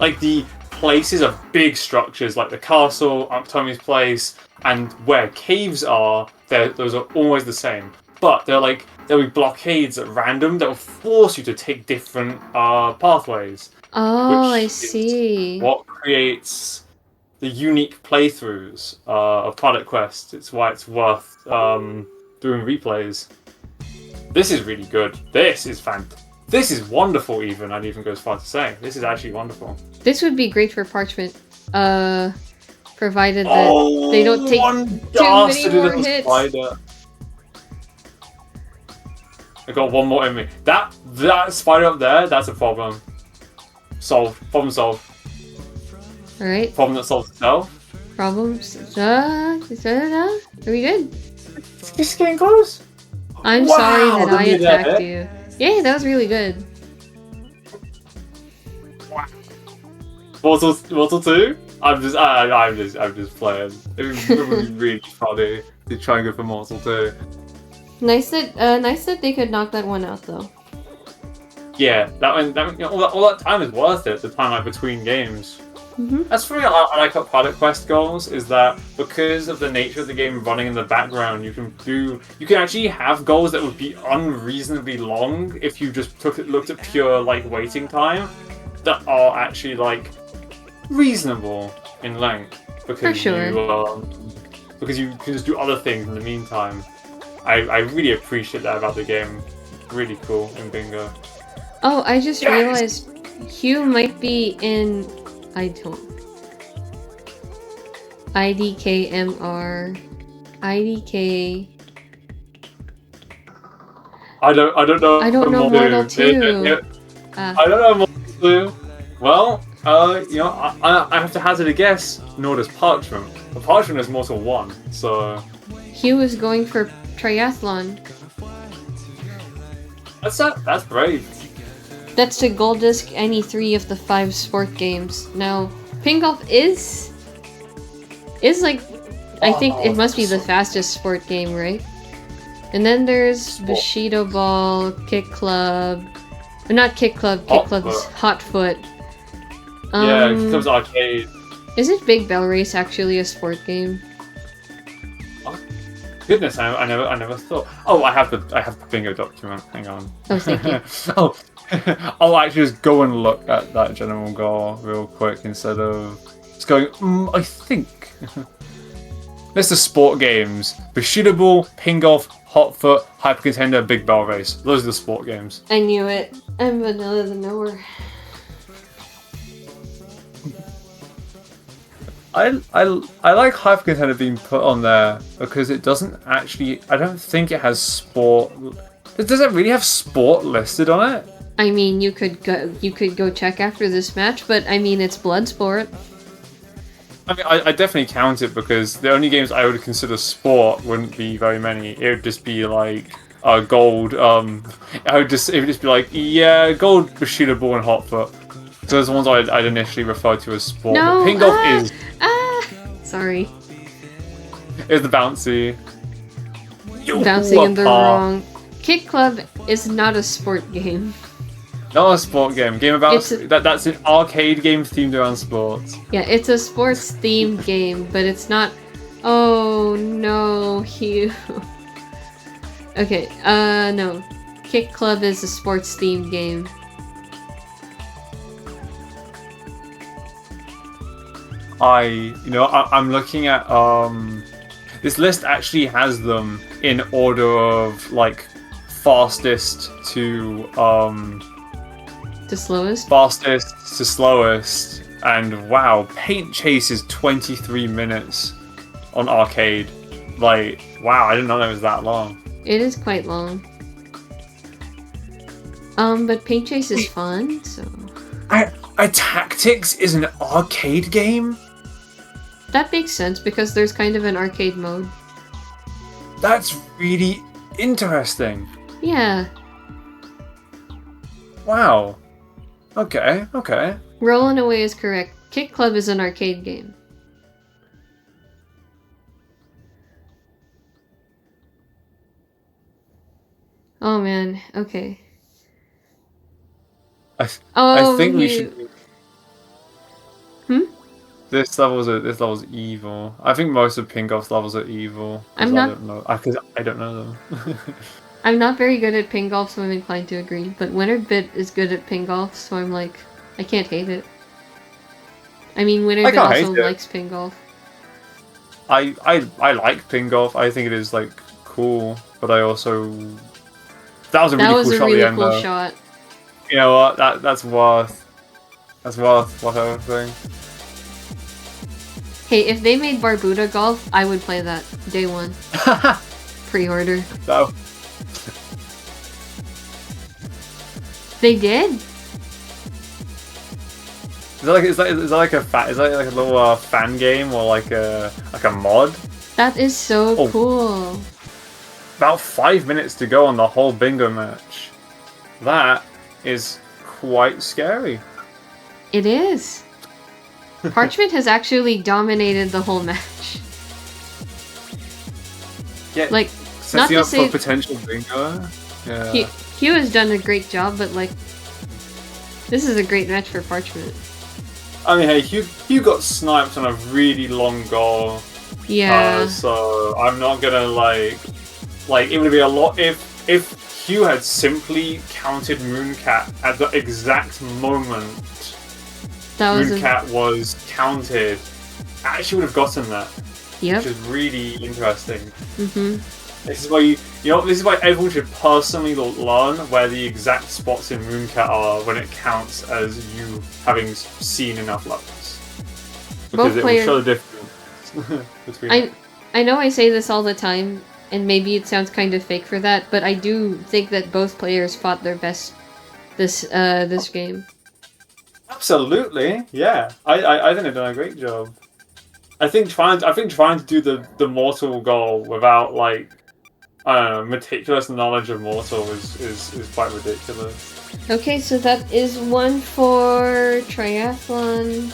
like the places of big structures like the castle, Unktomi's place, and where caves are. Those are always the same. But there'll be blockades at random that will force you to take different pathways. Oh, I see. What creates the unique playthroughs of Pilot Quest. It's why it's worth doing replays. This is really good. This is wonderful even. I'd even go as far to say. This is actually wonderful. This would be great for Parchment. Provided that they don't take too many more hits. Spider. I got one more in me. That spider up there, that's a problem. Solved. Problem solved. Alright. Problem that solves itself. Problems. Are we good? It's getting close. I'm sorry that I attacked you. Yay, that was really good. Mortal 2? I'm just playing. It would be really funny to try and go for Mortal 2. Nice that they could knock that one out though. yeah, all that time is worth it. The time like between games. That's for me. I like about Pilot Quest goals is that because of the nature of the game running in the background, you can actually have goals that would be unreasonably long if you just looked at pure like waiting time, that are actually like reasonable in length because because you can just do other things in the meantime. I really appreciate that about the game. Really cool in Bingo. Oh, I just realized Hugh might be in. IDKMR. IDK. I don't know. I don't know Mortal 2. I don't know Mortal 2. Well, I have to hazard a guess. Nor does Parchment. But Parchment is Mortal 1, so. Hugh is going for triathlon. That's brave. That's the gold disc any 3 of the 5 sport games. Now, ping golf is like, I think it must be the fastest sport game, right? And then there's Bushido Ball, Kick Club. Not Kick Club, Kick Club's Hot Foot. Yeah, Kick Club's arcade. Isn't Big Bell Race actually a sport game? Oh, goodness, I never thought. Oh, I have the bingo document. Hang on. Oh, thank you. I'll actually just go and look at that general goal real quick instead of just going, I think. List of sport games. Bushido Ball, Ping Golf, Hot Foot, Hyper Contender, Big Bell Race. Those are the sport games. I knew it. I'm vanilla the knower. I like Hyper Contender being put on there because it doesn't actually. I don't think it has sport. Does it really have sport listed on it? I mean, you could go check after this match, but I mean, it's Bloodsport. I mean, I definitely count it because the only games I would consider sport wouldn't be very many. It would just be like gold. It would just be like gold, Bushido Ball, and Hot Foot. So those are the ones I'd initially refer to as sport. No, but Ping Golf is. Sorry. Is the bouncy. Bouncing in the wrong. Kick Club is not a sport game. Not a sport game. Game about that's an arcade game themed around sports. Yeah, it's a sports themed game, but it's not. Oh no, Hugh. Okay, no. Kick Club is a sports themed game. I'm looking at this list actually has them in order of like fastest to slowest? Fastest to slowest, and wow, Paint Chase is 23 minutes on arcade. Like, wow, I didn't know that was that long. It is quite long. But Paint Chase is fun, so. Tactics is an arcade game? That makes sense because there's kind of an arcade mode. That's really interesting. Yeah. Wow. Okay. Rolling Away is correct. Kick Club is an arcade game. Oh man, okay. I think we should. This level's evil. I think most of Ping Golf's levels are evil. I don't know. Because I don't know them. I'm not very good at Ping Golf, so I'm inclined to agree. But Winterbit is good at Ping Golf, so I'm like, I can't hate it. I mean, Winterbit also likes Ping Golf. I like Ping Golf. I think it is like cool, but I also that was a really cool shot. You know what? That's worth whatever thing. Hey, if they made Barbuda Golf, I would play that day one. Pre-order. No. They did. Is that like a little fan game or like a mod? That is so cool. About 5 minutes to go on the whole bingo match. That is quite scary. It is. Parchment has actually dominated the whole match. Yeah, like setting up for potential bingo. Yeah. Hugh has done a great job, but like This is a great match for Parchment. I mean, hey, Hugh got sniped on a really long goal. Yeah. So I'm not gonna like it would be a lot if Hugh had simply counted Mooncat at the exact moment Mooncat was counted. Actually, would have gotten that. Yep. Which is really interesting. Mhm. This is why this is why everyone should personally learn where the exact spots in Mooncat are when it counts as you having seen enough levels. Because it will show the difference between. I know I say this all the time, and maybe it sounds kind of fake for that, but I do think that both players fought their best this game. Absolutely, yeah. I think they've done a great job. I think trying to do the Mortal goal without like I don't know, meticulous knowledge of Mortal is quite ridiculous. Okay, so that is one for triathlon.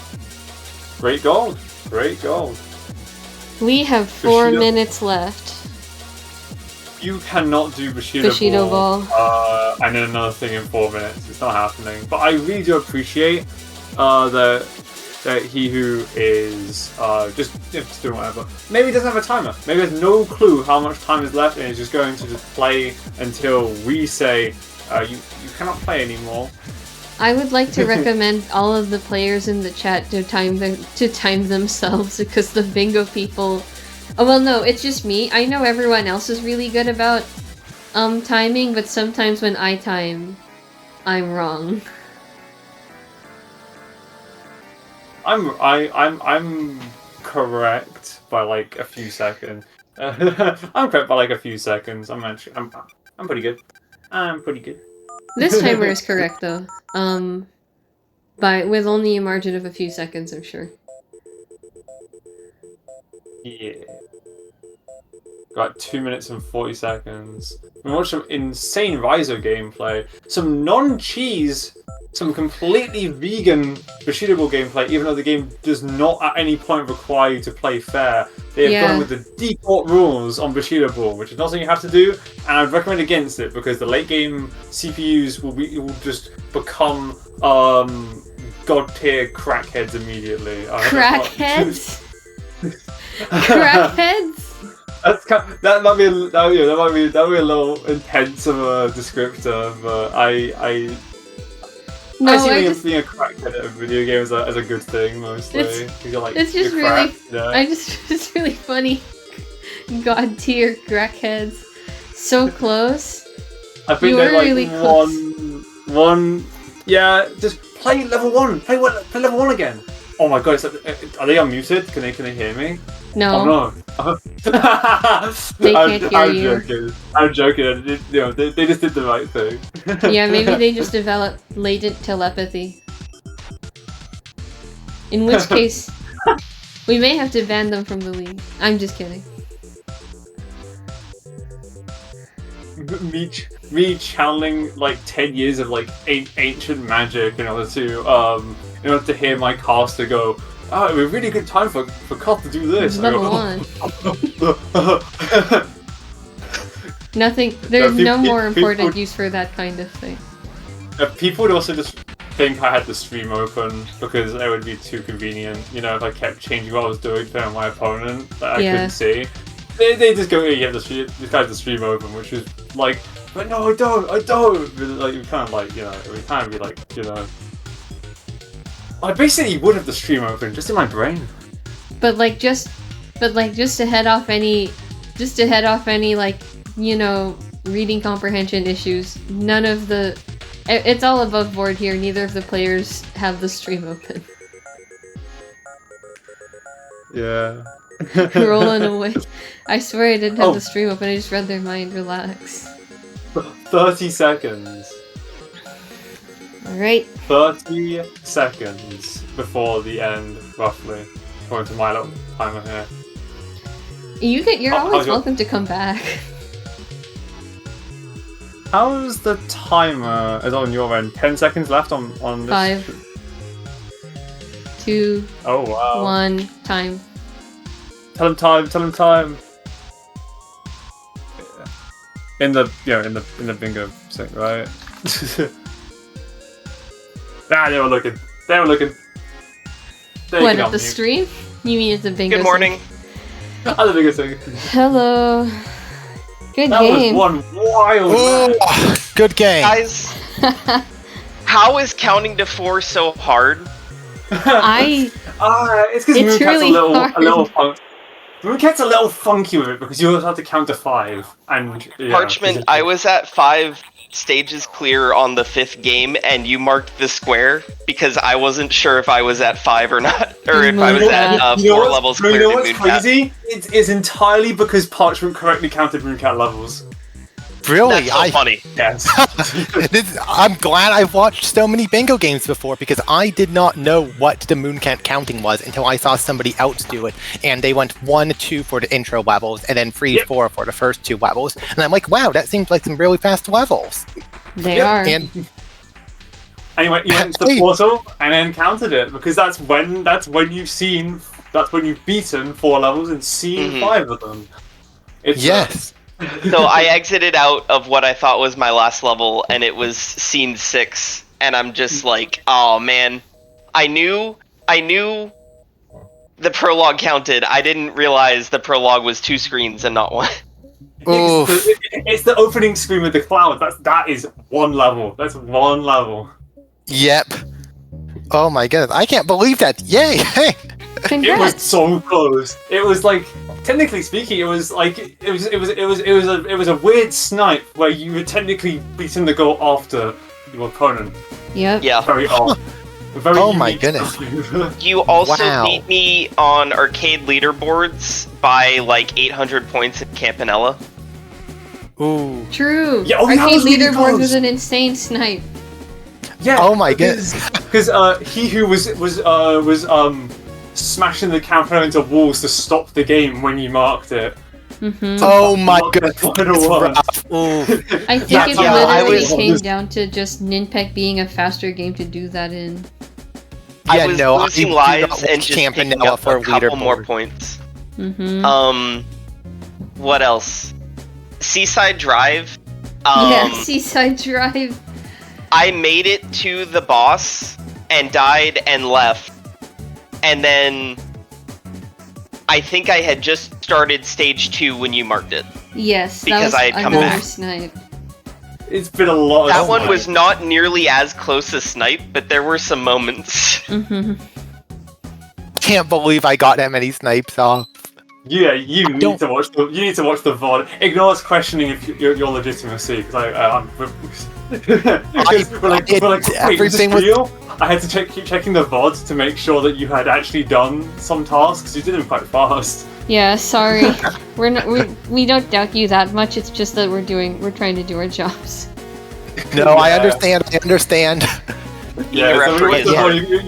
Great gold. Great gold. We have 4 minutes left. You cannot do Bushido ball. And then another thing in 4 minutes. It's not happening. But I really do appreciate that he who is just doing whatever. Maybe he doesn't have a timer. Maybe he has no clue how much time is left and is just going to just play until we say you cannot play anymore. I would like to recommend all of the players in the chat to time themselves, because the bingo people. Oh well, no, it's just me. I know everyone else is really good about timing, but sometimes when I time, I'm wrong. I'm correct by like a few seconds. I'm correct by like a few seconds. I'm pretty good. I'm pretty good. This timer is correct though. With only a margin of a few seconds, I'm sure. Yeah. Got 2 minutes and 40 seconds. We watched some insane Rizo gameplay. Some non-cheese, some completely vegan Bushido Ball gameplay, even though the game does not at any point require you to play fair. They have gone with the default rules on Bushido Ball, which is not something you have to do, and I'd recommend against it because the late game CPUs will just become god tier crackheads immediately. Crackheads? Crackheads? That might be a little intense of a descriptor, but I see being a crackhead at a video game as a good thing mostly. It's just really funny. God tier crackheads, so close. I think they're like really one. Yeah, just play level 1. Play level 1 again. Oh my god, are they unmuted? Can they hear me? No. Oh no. They can't hear you. Joking. I'm joking. They just did the right thing. Yeah, maybe they just developed latent telepathy. In which case, we may have to ban them from the league. I'm just kidding. Me channeling like 10 years of like ancient magic in order to hear my caster go, oh, it would be a really good time for Koth to do this. Level 1. Nothing. There's no more important use for that kind of thing. People would also just think I had the stream open because it would be too convenient. If I kept changing what I was doing to my opponent that I couldn't see. They just go, hey, you have this guy's the stream open, which is like, but no, I don't. But like, you kind of like, it would kind of be like, I basically would have the stream open just in my brain. But just to head off any like, reading comprehension issues. None of the, it's all above board here. Neither of the players have the stream open. Yeah. Rolling away. I swear I didn't have the stream open. I just read their mind. Relax. 30 seconds. Alright. 30 seconds before the end, roughly. According to my little timer here. You're always welcome to come back. How's the timer on your end? 10 seconds left on this? 5, 2, 1, time. Tell him time. In the bingo thing, right? Nah, they were looking. They were looking. What, at the stream? You mean at the bingo? Good morning. At the bingo thing. Hello. Good That game. was one wild match. Good game. Guys, how is counting to 4 so hard? It's because It's Mooncat's really a little fun. Mooncat's a little funky with it because you also have to count to 5. And Parchment, I was at 5 stages clear on the 5th game, and you marked the square because I wasn't sure if I was at 5 or not, or if I was at 4 levels clear. You know what's crazy? It's entirely because Parchment correctly counted Mooncat levels. Really? That's so funny. Yes. I'm glad I've watched so many bingo games before because I did not know what the Mooncat counting was until I saw somebody else do it. And they went 1, 2 for the intro levels and then 3, 4 for the first 2 levels. And I'm like, wow, that seems like some really fast levels. They are. And And you went to the portal and then counted it because that's when you've beaten 4 levels and seen 5 of them. yes. So I exited out of what I thought was my last level, and it was scene 6, and I'm just like, oh man, I knew the prologue counted. I didn't realize the prologue was 2 screens and not 1. It's the opening screen with the cloud. That is 1 level. That's 1 level. Yep. Oh my goodness, I can't believe that. Yay! Hey. Congrats. It was so close. It was like, technically speaking, it was a weird snipe where you were technically beating the goal after your opponent. Yep. Yeah. Very odd. Very Oh my unique goodness. stuff. You also Wow. beat me on arcade leaderboards by like 800 points in Campanella. Ooh. True. Yeah, oh, that Arcade was really leaderboard close. was an insane snipe. Yeah. Oh my goodness. Because he who was smashing the camera into walls to stop the game when you marked it. Mm-hmm. Oh my What goodness. the It's was. rough. Ooh. I think Yeah, it yeah, I literally was- came down to just Ninpek being a faster game to do that in. I was losing do lives not and watch just picking Campanella up for a couple leaderboard. more points. Mm-hmm. What else? Seaside Drive. Yeah, Seaside Drive. I made it to the boss and died and left. And then I think I had just started stage 2 when you marked it. Yes, that Because was I had come another back. snipe. It's been a lot of That one snipe. was not nearly as close as Snipe, but there were some moments. Mm-hmm. Can't believe I got that many snipes off. Yeah, you need to watch the VOD. Ignore us questioning if your legitimacy, because we're like, wait, is this real? I had to keep checking the VOD to make sure that you had actually done some tasks. You did them quite fast. Yeah, sorry. we don't doubt you that much. It's just that we're trying to do our jobs. No, I understand. Yeah, so referee.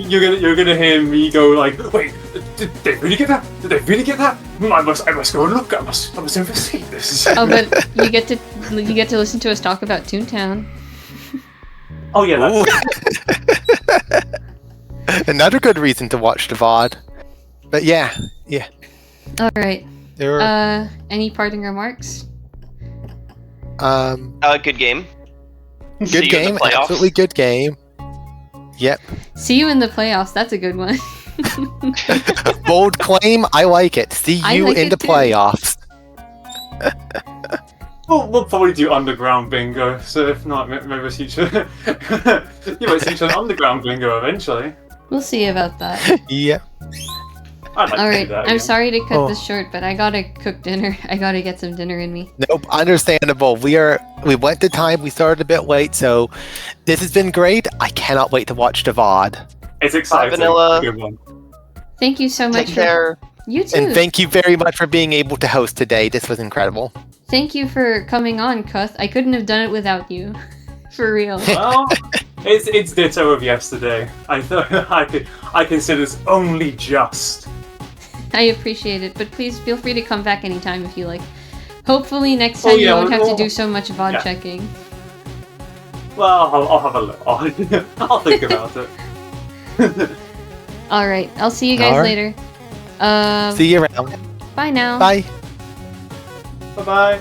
you're gonna hear me go like, wait, did they really get that? Did they really get that? I must go and look. I must investigate this. Oh, but you get to listen to us talk about Toontown. Oh yeah, that's Another good reason to watch the VOD. But yeah. All right. There are, Any parting remarks? Good game. See good you in game, the playoffs. absolutely good game. Yep. See you in the playoffs. That's a good one. Bold claim, I like it. See I you like in it the too. playoffs. We'll probably do underground bingo. So if not, maybe we'll feature. You might feature an underground bingo eventually. We'll see about that. Yeah. I'd like All to right. do that I'm again. sorry to cut Oh. this short, but I gotta cook dinner. I gotta get some dinner in me. Nope, understandable. We went to time, we started a bit late, so this has been great. I cannot wait to watch the VOD. It's exciting. Vanilla. Good one. Thank you so much. Take care. You too. And thank you very much for being able to host today. This was incredible. Thank you for coming on, Cuth. I couldn't have done it without you. For real. Well, it's ditto of yesterday. I consider this only just. I appreciate it, but please feel free to come back anytime if you like. Hopefully next time Oh, you yeah, won't have to well, do so much VOD yeah. checking. Well, I'll have a look. I'll think about it. Alright, I'll see you guys Alright. later. See you around. Bye now. Bye. Bye bye.